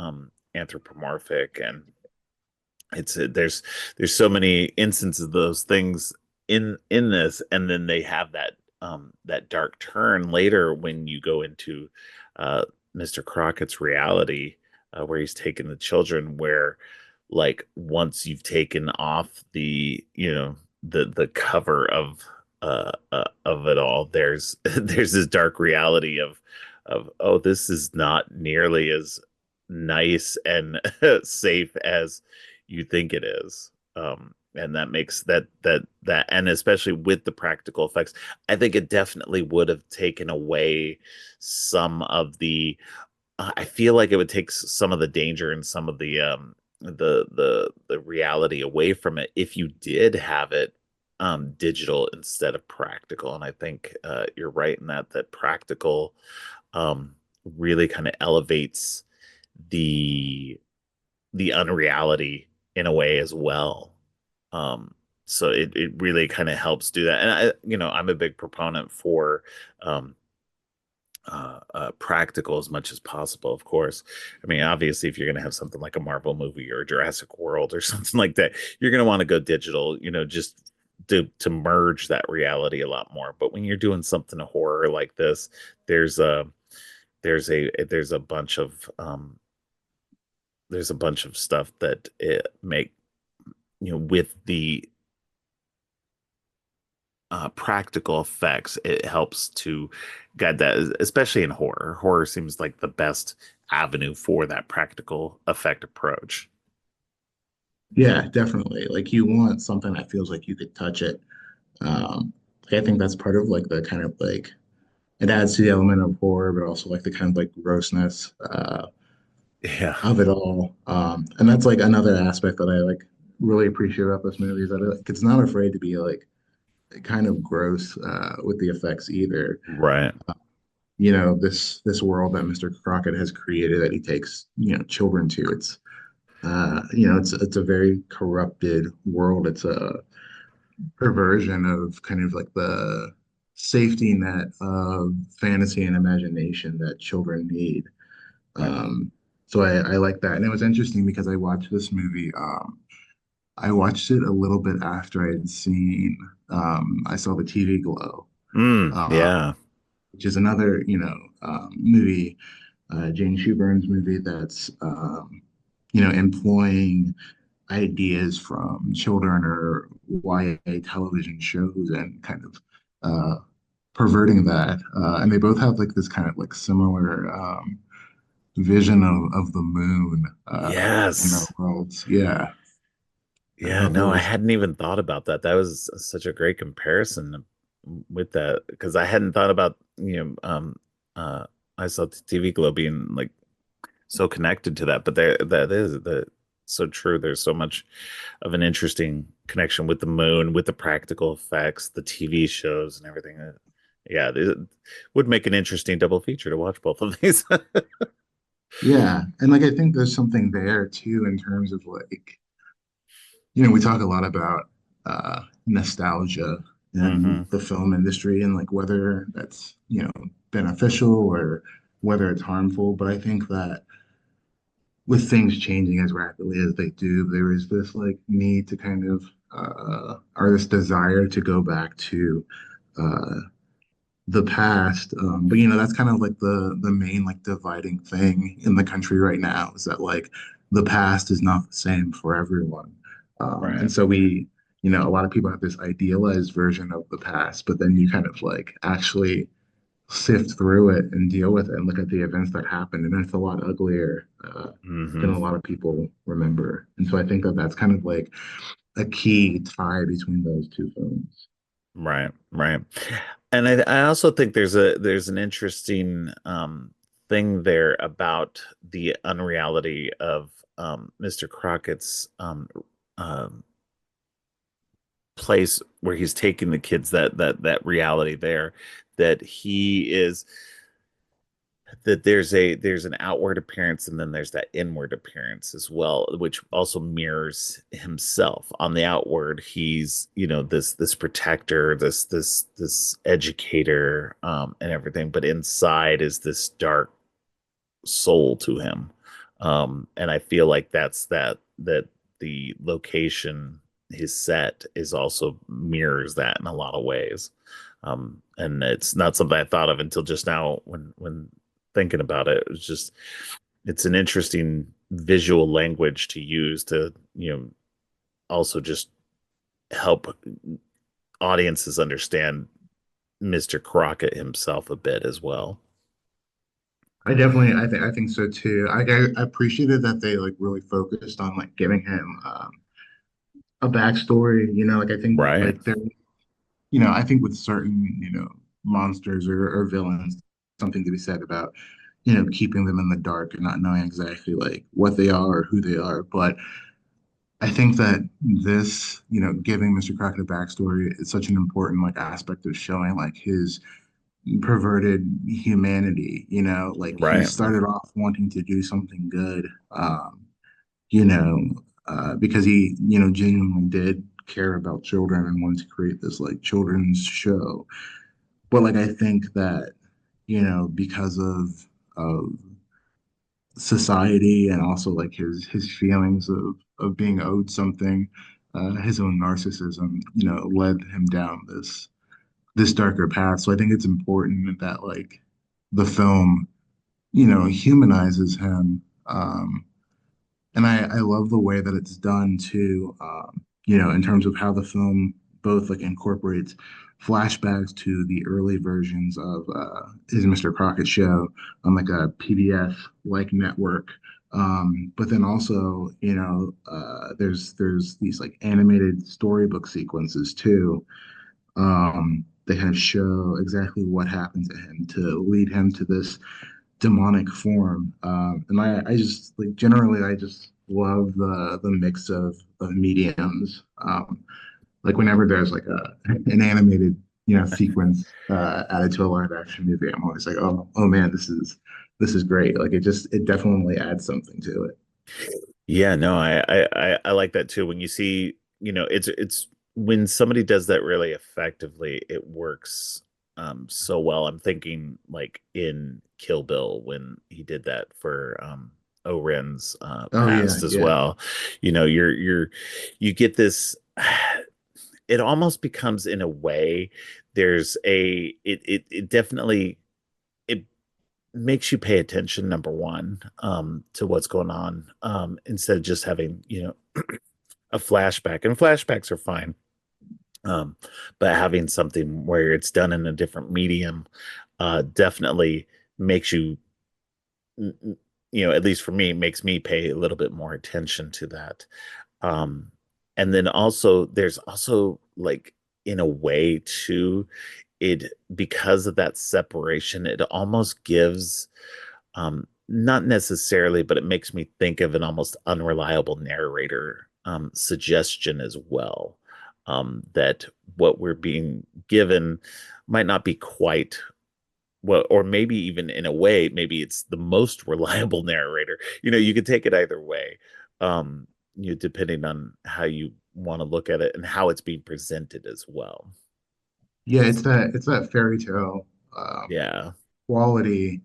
anthropomorphic, and there's so many instances of those things in this, and then they have that dark turn later when you go into uh Mr. Crockett's reality, where he's taken the children, where like once you've taken off the cover of it all, there's there's this dark reality of, oh, this is not nearly as nice and safe as you think it is. And that makes that, and especially with the practical effects, I think it definitely would have taken away some of the. I feel like it would take some of the danger and some of the reality away from it if you did have it digital instead of practical. And I think you're right in that practical um, really kind of elevates the the unreality in a way as well. Um, so it really kind of helps do that. And I'm a big proponent for um, practical as much as possible, of course. I mean, obviously, if you're going to have something like a Marvel movie or Jurassic World or something like that, you're going to want to go digital, just to merge that reality a lot more. But when you're doing something a horror like this, there's a there's a bunch of stuff that it make with the practical effects, it helps to guide that, especially in horror. Horror seems like the best avenue for that practical effect approach. yeah, definitely. Like you want something that feels like you could touch it. I think that's part of like the kind of like it adds to the element of horror, but also like the kind of like grossness Yeah. of it all. And that's like another aspect that I like really appreciate about this movie is that it's not afraid to be like kind of gross with the effects either. Right. This world that Mr. Crockett has created that he takes children to. It's a very corrupted world. It's a perversion of kind of like the safety net of fantasy and imagination that children need. Right. So I like that. And it was interesting because I watched this movie. I watched it a little bit after I had seen, I saw the TV Glow, uh, Yeah. which is another, movie, Jane Shuburn's movie that's, employing ideas from children or YA television shows and kind of perverting that. And they both have like this kind of like similar vision of the moon in their Yes. worlds. Yeah, I Yeah, thought that no, I was hadn't even thought about that. That was such a great comparison with that, because I hadn't thought about, I saw TV Glow being like so connected to that, but that is so true. There's so much of an interesting connection with the moon, with the practical effects, the TV shows and everything. Yeah, it would make an interesting double feature to watch both of these. Yeah, and like I think there's something there too in terms of like, we talk a lot about nostalgia in Hmm. the film industry and like whether that's, beneficial or whether it's harmful. But I think that with things changing as rapidly as they do, there is this like need to kind of or this desire to go back to uh, the past. But that's kind of like the main like dividing thing in the country right now is that like the past is not the same for everyone. And Right. so a lot of people have this idealized version of the past, but then you kind of like actually sift through it and deal with it and look at the events that happened, and it's a lot uglier than Hmm. a lot of people remember. And so I think that that's kind of like a key tie between those two films. Right, right. And I also think there's an interesting thing there about the unreality of Mr. Crockett's um place where he's taking the kids, that reality there, that he is, that there's an outward appearance and then there's that inward appearance as well, which also mirrors himself. On the outward, he's, this protector, this educator, and everything, but inside is this dark soul to him. And I feel like that the location, his set, is also mirrors that in a lot of ways. And it's not something I thought of until just now when thinking about it. It's an interesting visual language to use to, also just help audiences understand Mr. Crockett himself a bit as well. I think so too. I appreciated that they like really focused on like giving him a backstory. Like I think Right. like there, I think with certain, monsters or villains, something to be said about, keeping them in the dark and not knowing exactly like what they are or who they are. But I think that this, giving Mr. Crockett a backstory is such an important like aspect of showing like his perverted humanity. Like he Right. started off wanting to do something good, you know, because he, genuinely did care about children and wanted to create this like children's show. But like I think that, because of society and also like his feelings of being owed something, his own narcissism, led him down this darker path. So I think it's important that like the film, humanizes him. And I love the way that it's done too, in terms of how the film both like incorporates flashbacks to the early versions of his Mr. Crockett show on like a PBS like network. But then also, there's these like animated storybook sequences too. They kind of show exactly what happened to him to lead him to this demonic form. And I just like generally I just love the mix of mediums. Like whenever there's like an animated sequence added to a live action movie, I'm always like, oh man, this is great. Like it definitely adds something to it. Yeah, no, I like that too. When you see, it's when somebody does that really effectively, it works so well. I'm thinking like in Kill Bill when he did that for Oren's Oh yeah, past as yeah. well. You get this, it almost becomes, in a way, there's a it definitely, it makes you pay attention, number one, to what's going on, instead of just having, a flashback. And flashbacks are fine, um, but having something where it's done in a different medium definitely makes you, at least for me, makes me pay a little bit more attention to that. um, and then also there's also like, in a way too, it, because of that separation, it almost gives, not necessarily, but it makes me think of an almost unreliable narrator suggestion as well. That what we're being given might not be quite well, or maybe even in a way, maybe it's the most reliable narrator. You could take it either way, um, depending on how you want to look at it and how it's being presented as well. Yeah, it's that fairy tale Yeah. quality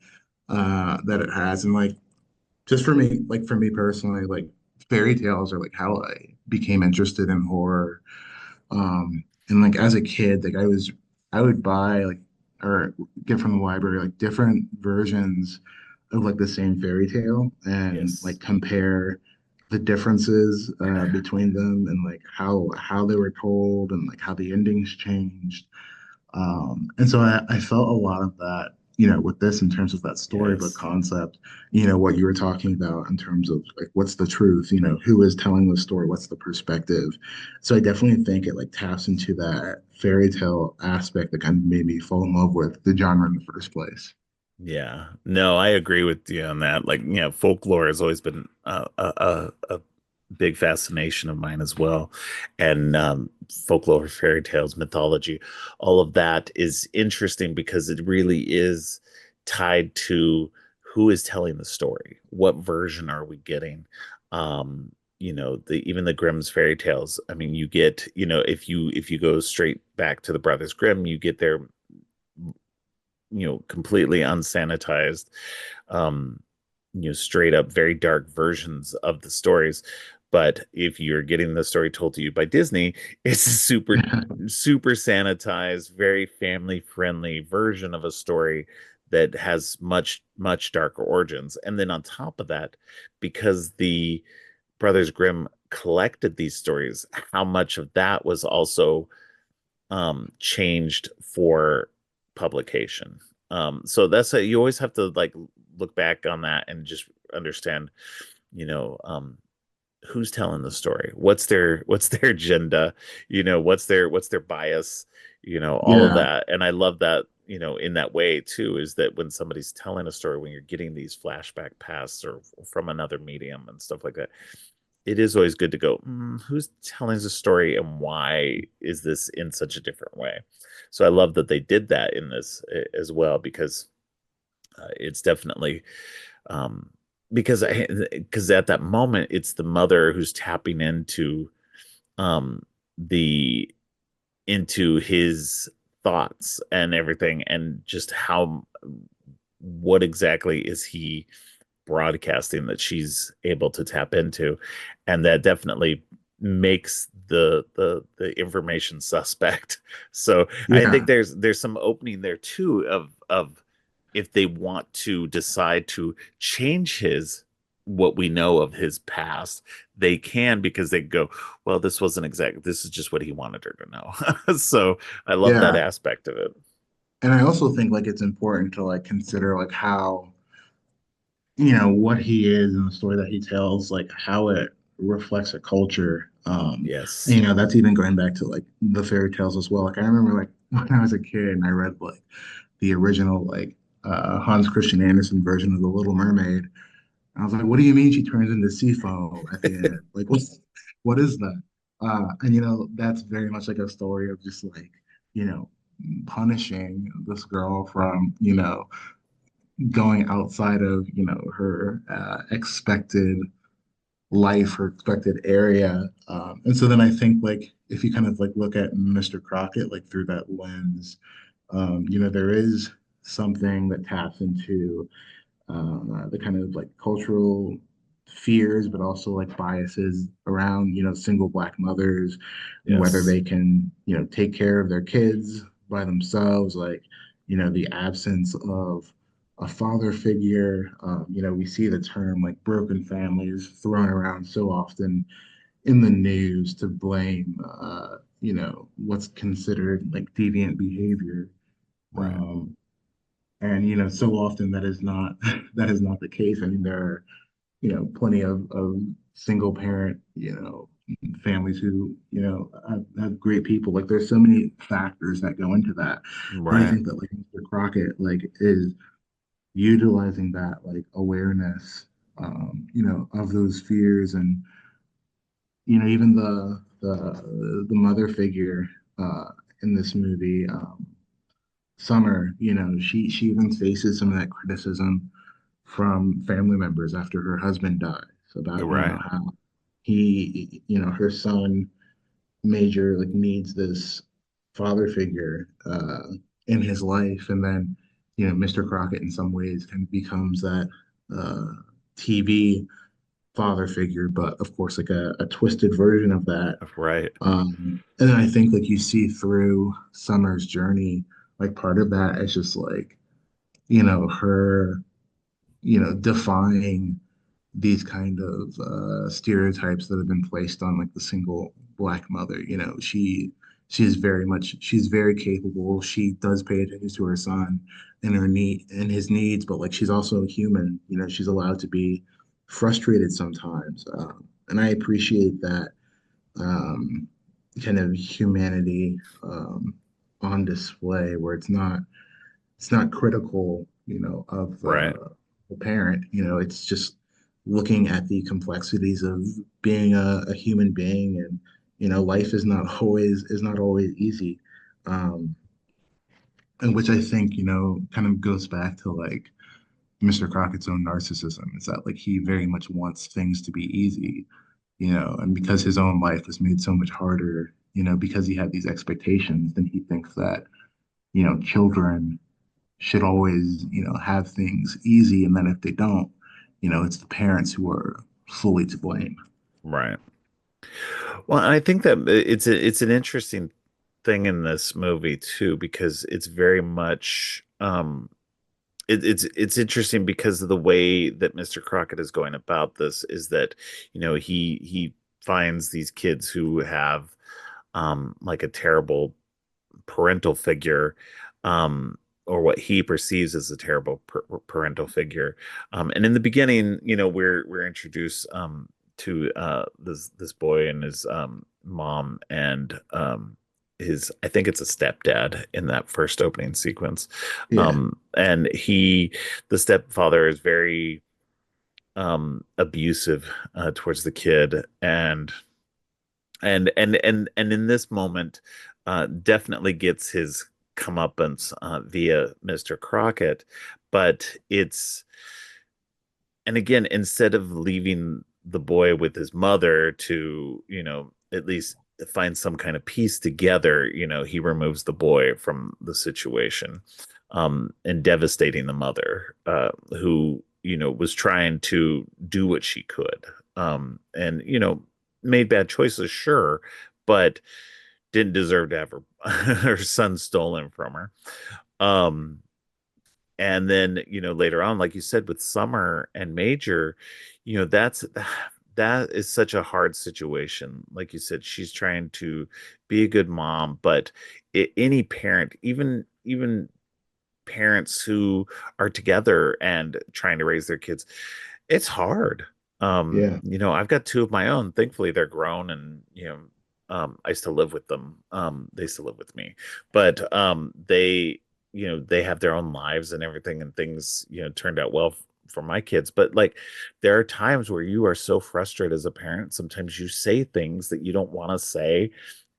that it has, and like just for me personally, like fairy tales are like how I became interested in horror. And like as a kid, like I would buy like or get from the library like different versions of like the same fairy tale and like Yes. compare the differences between them and like how they were told and like how the endings changed. And so I felt a lot of that, with this in terms of that storybook Yes. concept, what you were talking about in terms of like what's the truth, who is telling the story, what's the perspective. So I definitely think it like taps into that fairy tale aspect that kind of made me fall in love with the genre in the first place. Yeah. No, I agree with you on that. Like, folklore has always been a big fascination of mine as well. And folklore, fairy tales, mythology, all of that is interesting because it really is tied to who is telling the story. What version are we getting? The even the Grimm's fairy tales. I mean, you get, if you go straight back to the Brothers Grimm, you get their completely unsanitized, um, straight up very dark versions of the stories. But if you're getting the story told to you by Disney, it's a super, super sanitized, very family friendly version of a story that has much, much darker origins. And then on top of that, because the Brothers Grimm collected these stories, how much of that was also changed for publication. So you always have to like look back on that and just understand, you know, um, who's telling the story, what's their agenda, what's their bias, all of Yeah, that. And I love that, in that way too, is that when somebody's telling a story, when you're getting these flashback pasts or from another medium and stuff like that, it is always good to go, who's telling the story and why is this in such a different way? So I love that they did that in this as well, because it's definitely, um, because at that moment it's the mother who's tapping um, the into his thoughts and everything, and just what exactly is he broadcasting that she's able to tap into, and that definitely makes the information suspect. So I think yeah, there's some opening there too of if they want to decide to change his what we know of his past, they can, because they go, well, this is just what he wanted her to know. So I love that yeah. aspect of it. And I also think like it's important to like consider like how what he is and the story that he tells, like how it reflects a culture. And, Yes. that's even going back to like the fairy tales as well. Like I remember like when I was a kid and I read like the original like Hans Christian Andersen version of The Little Mermaid. I was like, what do you mean she turns into sea foam at the end? Like what is that? And that's very much like a story of just like, you know, punishing this girl from, going outside of her expected life or expected area. And so then I think like if you kind of like look at Mr. Crockett like through that lens, there is something that taps into the kind of like cultural fears, but also like biases around, single Black mothers and whether Yes. they can, take care of their kids by themselves, like, the absence of a father figure. We see the term like broken families thrown around so often in the news to blame, what's considered like deviant behavior. Right. Um, and so often that is not that is not the case. I mean, there are plenty of single parent families who have great people. Like there's so many factors that go into that, and I Right. think that like Mr. Crockett like is utilizing that like awareness, of those fears, and even the mother figure in this movie. Summer, she even faces some of that criticism from family members after her husband dies about, Right. how her son Major like needs this father figure in his life, and then Mr. Crockett in some ways kind of becomes that uh, TV father figure, but of course like a twisted version of that. Right. And then I think like you see through Summer's journey, like part of that is just like her defying these kind of stereotypes that have been placed on like the single black mother. She's very capable. She does pay attention to her son and his needs, but like she's also a human. She's allowed to be frustrated sometimes, and I appreciate that um, kind of humanity on display, where it's not critical, of Right. the parent. It's just looking at the complexities of being a human being, and life is not always easy. Um, and which I think, kind of goes back to like Mr. Crockett's own narcissism. Is that like he very much wants things to be easy, and because his own life was made so much harder, because he had these expectations, then he thinks that, children should always, have things easy. And then if they don't, it's the parents who are fully to blame. Right. Well, I think that it's an interesting thing in this movie too, because it's very much it's interesting because of the way that Mr. Crockett is going about this is that, he finds these kids who have like a terrible parental figure, um, or what he perceives as a terrible parental figure. And in the beginning, we're introduced to this boy and his mom and his, I think it's a stepdad in that first opening sequence. Yeah, And the stepfather is very abusive towards the kid, and in this moment definitely gets his comeuppance via Mr. Crockett. But it's, and again, instead of leaving the boy with his mother to, at least find some kind of peace together, he removes the boy from the situation, and devastating the mother, who, was trying to do what she could, and, made bad choices, sure, but didn't deserve to have her son stolen from her. Um, and then, later on, like you said, with Summer and Major, that is such a hard situation. Like you said, she's trying to be a good mom, but any parent, even parents who are together and trying to raise their kids, it's hard. yeah, I've got two of my own. Thankfully, they're grown, and I still live with them. They still live with me, but they have their own lives and everything, and things turned out well for my kids. But like, there are times where you are so frustrated as a parent. Sometimes you say things that you don't want to say,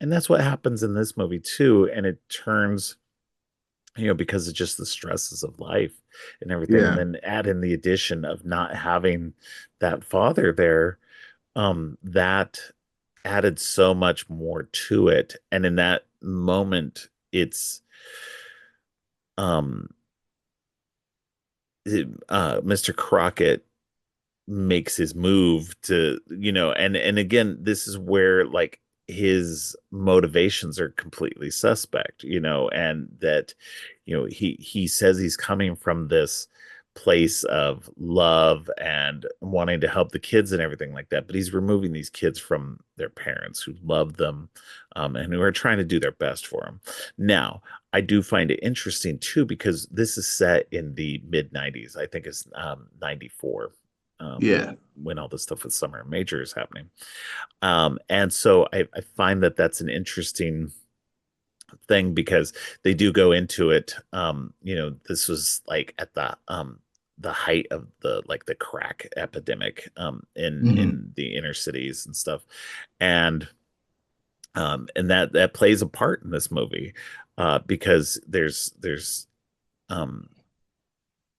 and that's what happens in this movie too. And it turns, because of just the stresses of life and everything. And yeah, then add in the addition of not having that father there, that added so much more to it. And in that moment, it's, um, Mr. Crockett makes his move to, and again, this is where like his motivations are completely suspect, and that, he says he's coming from this place of love and wanting to help the kids and everything like that, but he's removing these kids from their parents who love them, and who are trying to do their best for them. Now, I do find it interesting too, because this is set in the mid 90s. I think it's 94, yeah, when all this stuff with Summer and Major is happening. And so I find that that's an interesting thing, because they do go into it. This was like at the height of the crack epidemic, hmm, in the inner cities and stuff. And that plays a part in this movie. because there's um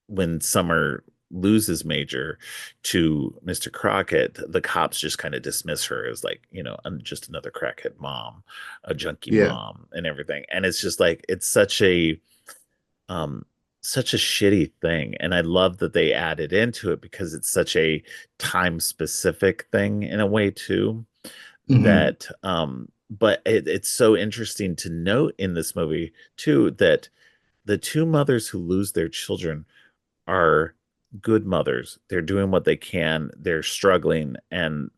when Summer loses Major to Mr. Crockett, the cops just kind of dismiss her as like, just another crackhead mom, a junkie Yeah. mom, and everything. And it's just like it's um such a shitty thing. And I love that they added into it because it's such a time specific thing in a way too. Hmm. That but it's so interesting to note in this movie too that the two mothers who lose their children are good mothers. They're doing what they can. They're struggling and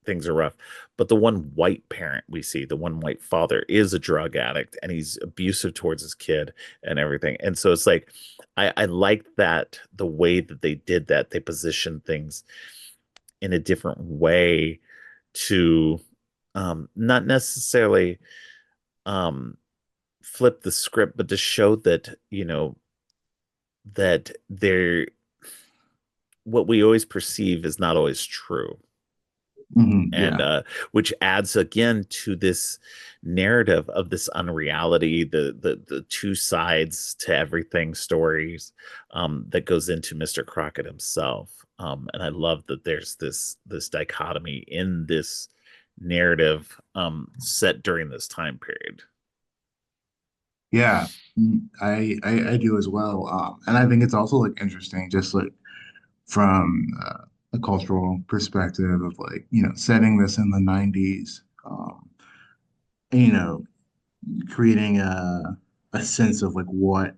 things are rough. But the one white parent we see, the one white father, is a drug addict and he's abusive towards his kid and everything. And so it's like, I like that the way that they did that, they positioned things in a different way to not necessarily um, flip the script, but to show that, that they're what we always perceive is not always true. Hmm. And Yeah. which adds again to this narrative of this unreality, the two sides to everything stories that goes into Mr. Crockett himself. And I love that there's this dichotomy in this narrative set during this time period. Yeah. I do as well. And I think it's also like interesting, just like from a cultural perspective of like, setting this in the 90s, and, creating a sense of like what,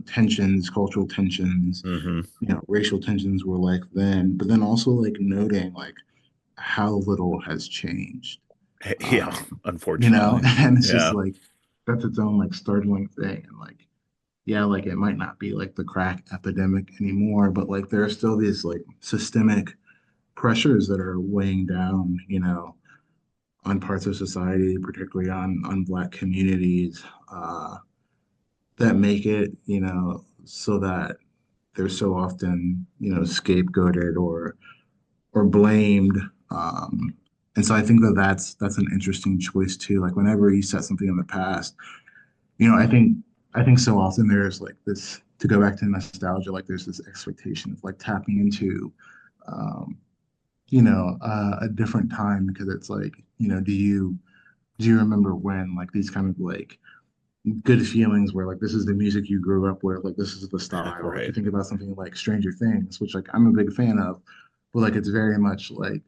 tensions, cultural tensions, Hmm. racial tensions were like then, but then also like noting like how little has changed. Yeah, Um, unfortunately. and it's just Yeah. like that's its own like startling thing. And like, yeah, like it might not be like the crack epidemic anymore, but like there are still these like systemic pressures that are weighing down, on parts of society, particularly on Black communities, that make it, so that they're so often, scapegoated or blamed. And so I think that that's an interesting choice too. Like whenever you set something in the past, I think so often there's like this to go back to nostalgia, like there's this expectation of like tapping into um, a different time because it's like, do you remember when like these kind of like good feelings where like this is the music you grew up with, like this is the style. Like you Right. think about something like Stranger Things, which like I'm a big fan of, but like it's very much like,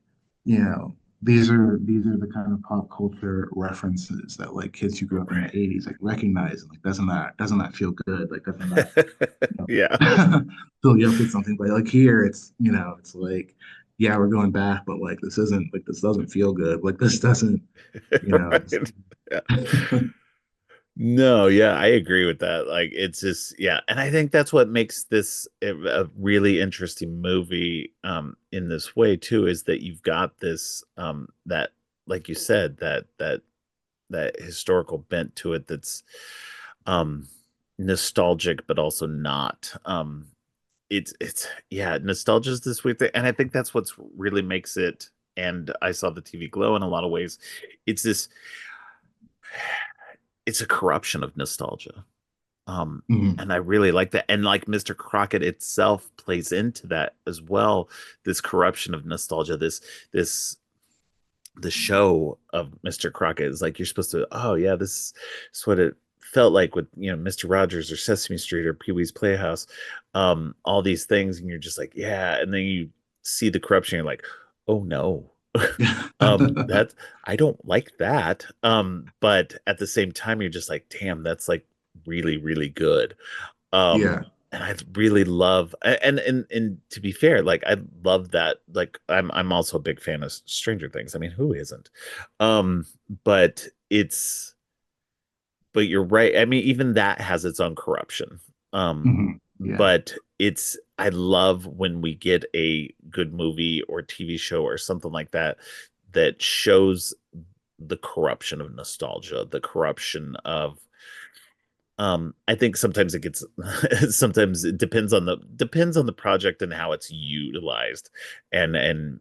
you know, these are the kind of pop culture references that like kids who grew up in the Right. 80s like recognize and like doesn't that feel good? Like doesn't that, Yeah. fill you up with something? But like here it's, it's like, yeah, we're going back, but like this doesn't feel good. Like this doesn't, this Right. Yeah. No, yeah, I agree with that. Like, it's just, yeah, and I think that's what makes this a really interesting movie, in this way too, is that you've got this, that, like you said, that historical bent to it that's, um, nostalgic, but also not. Yeah, nostalgia is this weird thing, and I think that's what's really makes it. And I saw the TV glow in a lot of ways. It's this, it's a corruption of nostalgia. Mhm. And I really like that. And like Mr. Crockett itself plays into that as well. This corruption of nostalgia, this the show of Mr. Crockett is like you're supposed to, oh yeah, this is what it felt like with Mr. Rogers or Sesame Street or Pee Wee's Playhouse, all these things, and you're just like, yeah, and then you see the corruption, you're like, oh no. That I don't like that. But at the same time, you're just like, damn, that's like really, really good. Yeah. And I really love and to be fair, like I love that. Like I'm also a big fan of Stranger Things. I mean, who isn't? Um, but it's but you're right. I mean, even that has its own corruption. Mhm. Yeah. But I love when we get a good movie or TV show or something like that that shows the corruption of nostalgia, the corruption of I think sometimes it gets sometimes it depends on the project and how it's utilized and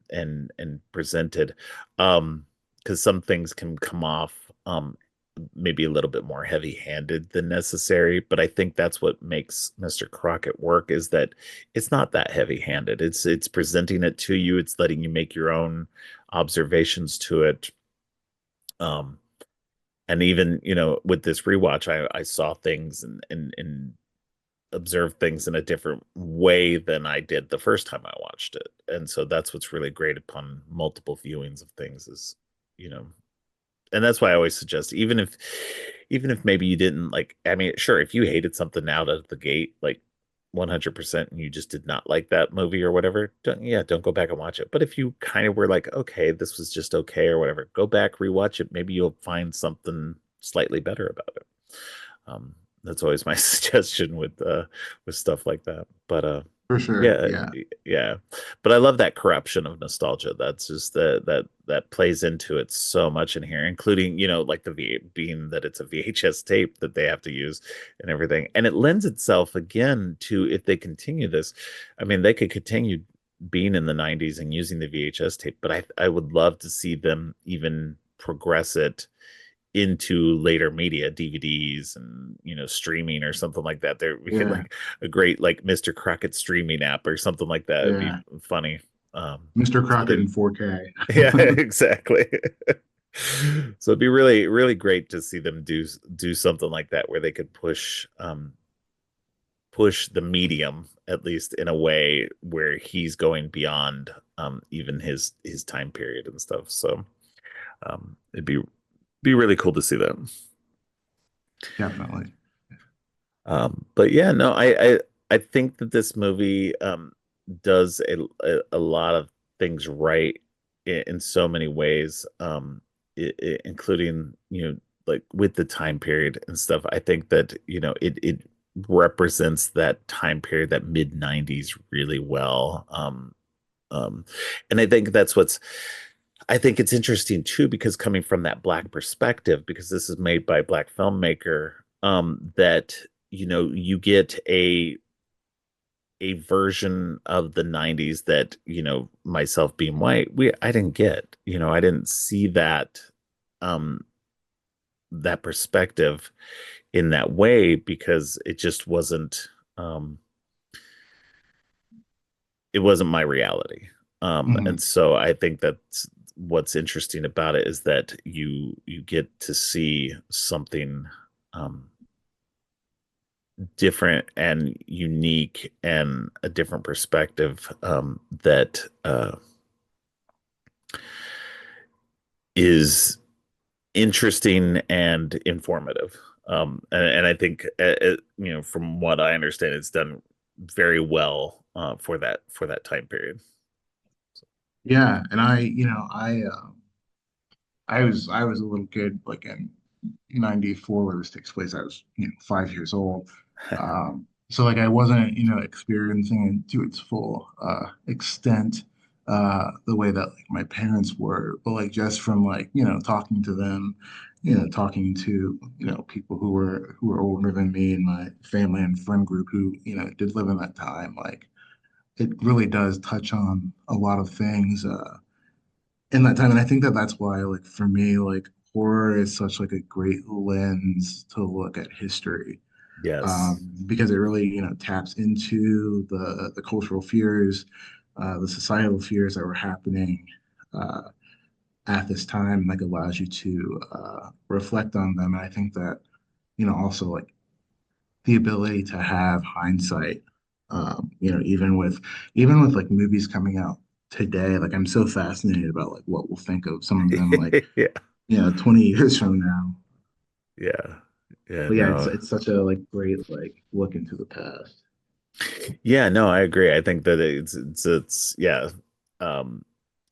presented. Because some things can come off maybe a little bit more heavy-handed than necessary, but I think that's what makes Mr. Crockett work, is that it's not that heavy-handed. It's presenting it to you, it's letting you make your own observations to it. Um, and even, with this rewatch, I saw things and observed things in a different way than I did the first time I watched it. And so that's what's really great upon multiple viewings of things is, you know, and that's why I always suggest, even if maybe you didn't like, I mean, sure, if you hated something out of the gate, like 100%, and you just did not like that movie or whatever, don't go back and watch it. But if you kind of were like, okay, this was just okay or whatever, go back, rewatch it. Maybe you'll find something slightly better about it. Um, that's always my suggestion with stuff like that. But For sure. yeah, Yeah. yeah. But I love that corruption of nostalgia. That's just that plays into it so much in here, including, like the being that it's a VHS tape that they have to use and everything. And it lends itself again to, if they continue this, I mean, they could continue being in the 90s and using the VHS tape, but I would love to see them even progress it into later media, DVDs and streaming or something like that. There we could Yeah. like a great like Mr. Crockett streaming app or something like that. It'd be Yeah. funny. Mr. So Crockett that in 4K. yeah, exactly. So it'd be really, really great to see them do something like that where they could push the medium at least in a way where he's going beyond even his time period and stuff. So it'd be really cool to see that. Definitely. But yeah, no, I think that this movie does a lot of things right in so many ways, including like with the time period and stuff. I think that it represents that time period, that mid '90s, really well. Um, and I think it's interesting too, because coming from that black perspective, because this is made by a black filmmaker, that you get a version of the 90s that, myself being white, I didn't get. I didn't see um that perspective in that way, because it just um wasn't my reality. And Mhm. so I think that's what's interesting about it, is that you get to see something um different and unique and a different perspective, that is interesting and informative. And I think, from what I understand, it's done very well for that time period. Yeah, and I was a little kid like in '94 where this takes place. I was 5 years old. So like I wasn't experiencing it to its full extent the way that like my parents were, but like just from like talking to them, talking to people who were older than me and my family and friend group who did live in that time, like it really does touch on a lot of things in that time. And I think that that's why, like, for me, like, horror is such like a great lens to look at history, Yes. because it really, taps into the cultural fears, the societal fears that were happening uh, at this time, like allows you to reflect on them. And I think that, also like the ability to have hindsight, even with like movies coming out today, like I'm so fascinated about like what we'll think of some of them like Yeah. 20 years from now. Yeah. Yeah. But yeah, it's No. it's such a like great like look into the past. Yeah, no, I agree. I think that it's yeah. Um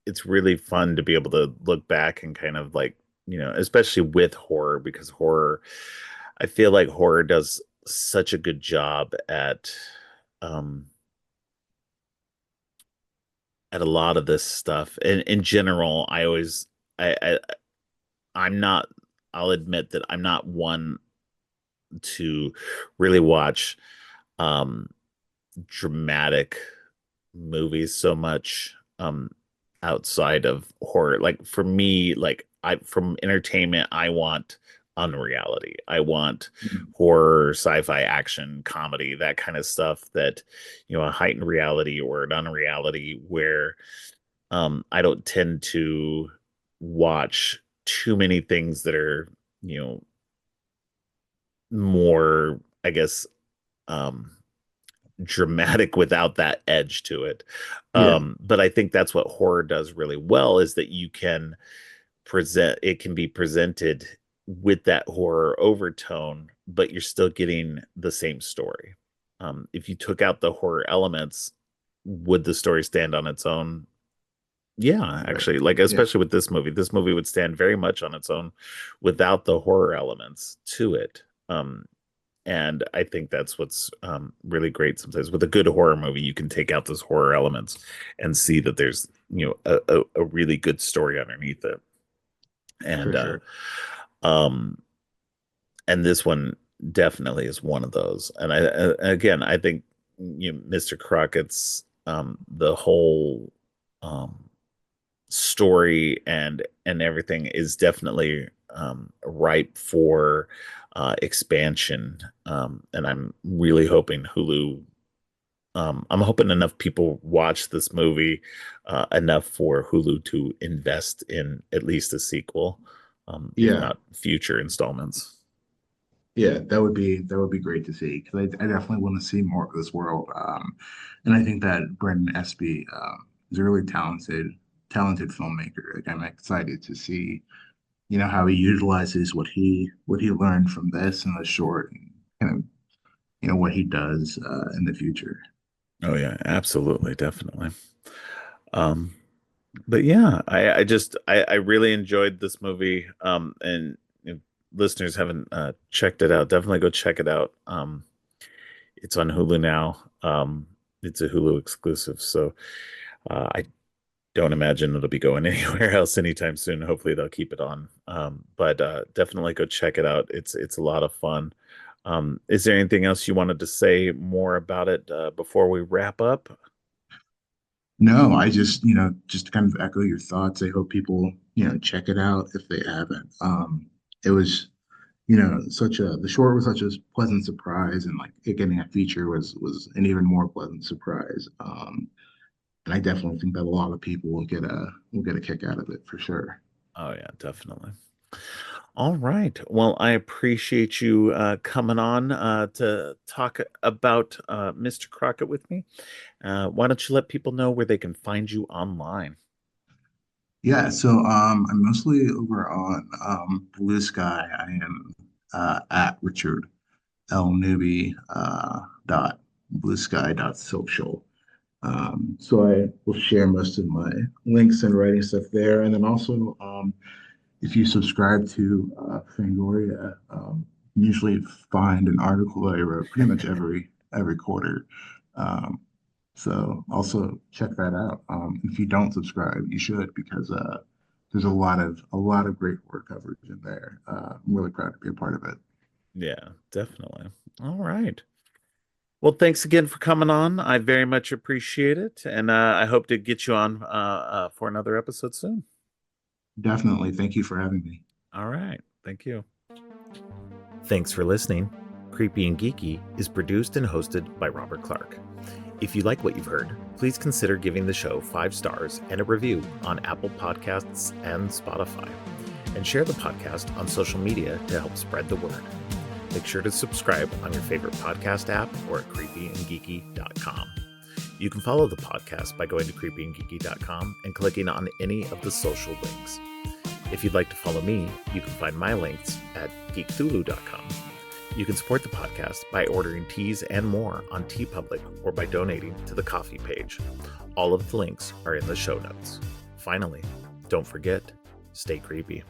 it's really fun to be able to look back and kind of like, especially with horror, because I feel like horror does such a good job um at a lot of this stuff. And in general, I I'm not I'll admit that I'm not one to really watch um dramatic movies so much, outside of horror. Like for me, like I from entertainment, I want unreality. I want Mhm. horror, sci-fi, action, comedy, that kind of stuff that, a heightened reality or an unreality where I don't tend to watch too many things that are, more, I guess, um, dramatic without that edge to it. Yeah, But I think that's what horror does really well is that it can be presented with that horror overtone, but you're still getting the same story. If you took out the horror elements, would the story stand on its own? Yeah, right. actually, like Yeah, especially with this movie would stand very much on its own without the horror elements to it. And I think that's what's really great sometimes with a good horror movie. You can take out those horror elements and see that there's a really good story underneath it. for And sure. um and this one definitely is one of those. And again, I think Mr. Crockett's the whole um story and everything is definitely ripe for expansion. And I'm really hoping Hulu. I'm hoping enough people watch this movie enough for Hulu to invest in at least a sequel, if Yeah, not future installments. yeah, that would be great to see because I definitely want to see more of this world. And I think that Brendan Espy is a really talented filmmaker. Like, I'm excited to see, how he utilizes what he learned from this and the short, and kind of, what he does in the future. Oh yeah, absolutely, definitely. Um, but yeah, I really enjoyed this movie. And if listeners haven't checked it out, definitely go check it out. It's on Hulu now. It's a Hulu exclusive, so I don't imagine it'll be going anywhere else anytime soon. Hopefully, they'll keep it on. But definitely go check it out. It's a lot of fun. Is there anything else you wanted to say more about it before we wrap up? No, I just to kind of echo your thoughts. I hope people, check it out if they haven't. It was, the short was such a pleasant surprise, and like it getting a feature was an even more pleasant surprise. And I definitely think that a lot of people will get a kick out of it for sure. Oh yeah, definitely. All right. Well, I appreciate you coming on to talk about Mr. Crockett with me. Why don't you let people know where they can find you online? Yeah, so I'm mostly over on Bluesky. I am at Richard L Newby dot Bluesky dot social. So I will share most of my links and writing stuff there, and then also if you subscribe to Fangoria, you usually find an article that I wrote pretty much every quarter. Um, so also check that out. If you don't subscribe, you should because there's a lot of great work coverage in there. I'm really proud to be a part of it. Yeah, definitely. All right. Well, thanks again for coming on. I very much appreciate it. And I hope to get you on for another episode soon. Definitely. Thank you for having me. All right. Thank you. Thanks for listening. Creepy and Geeky is produced and hosted by Robert Clark. If you like what you've heard, please consider giving the show 5 stars and a review on Apple Podcasts and Spotify. And share the podcast on social media to help spread the word. Make sure to subscribe on your favorite podcast app or at creepyandgeeky.com. You can follow the podcast by going to creepyandgeeky.com and clicking on any of the social links. If you'd like to follow me, you can find my links at geekthulu.com. You can support the podcast by ordering teas and more on TeePublic or by donating to the coffee page. All of the links are in the show notes. Finally, don't forget, stay creepy.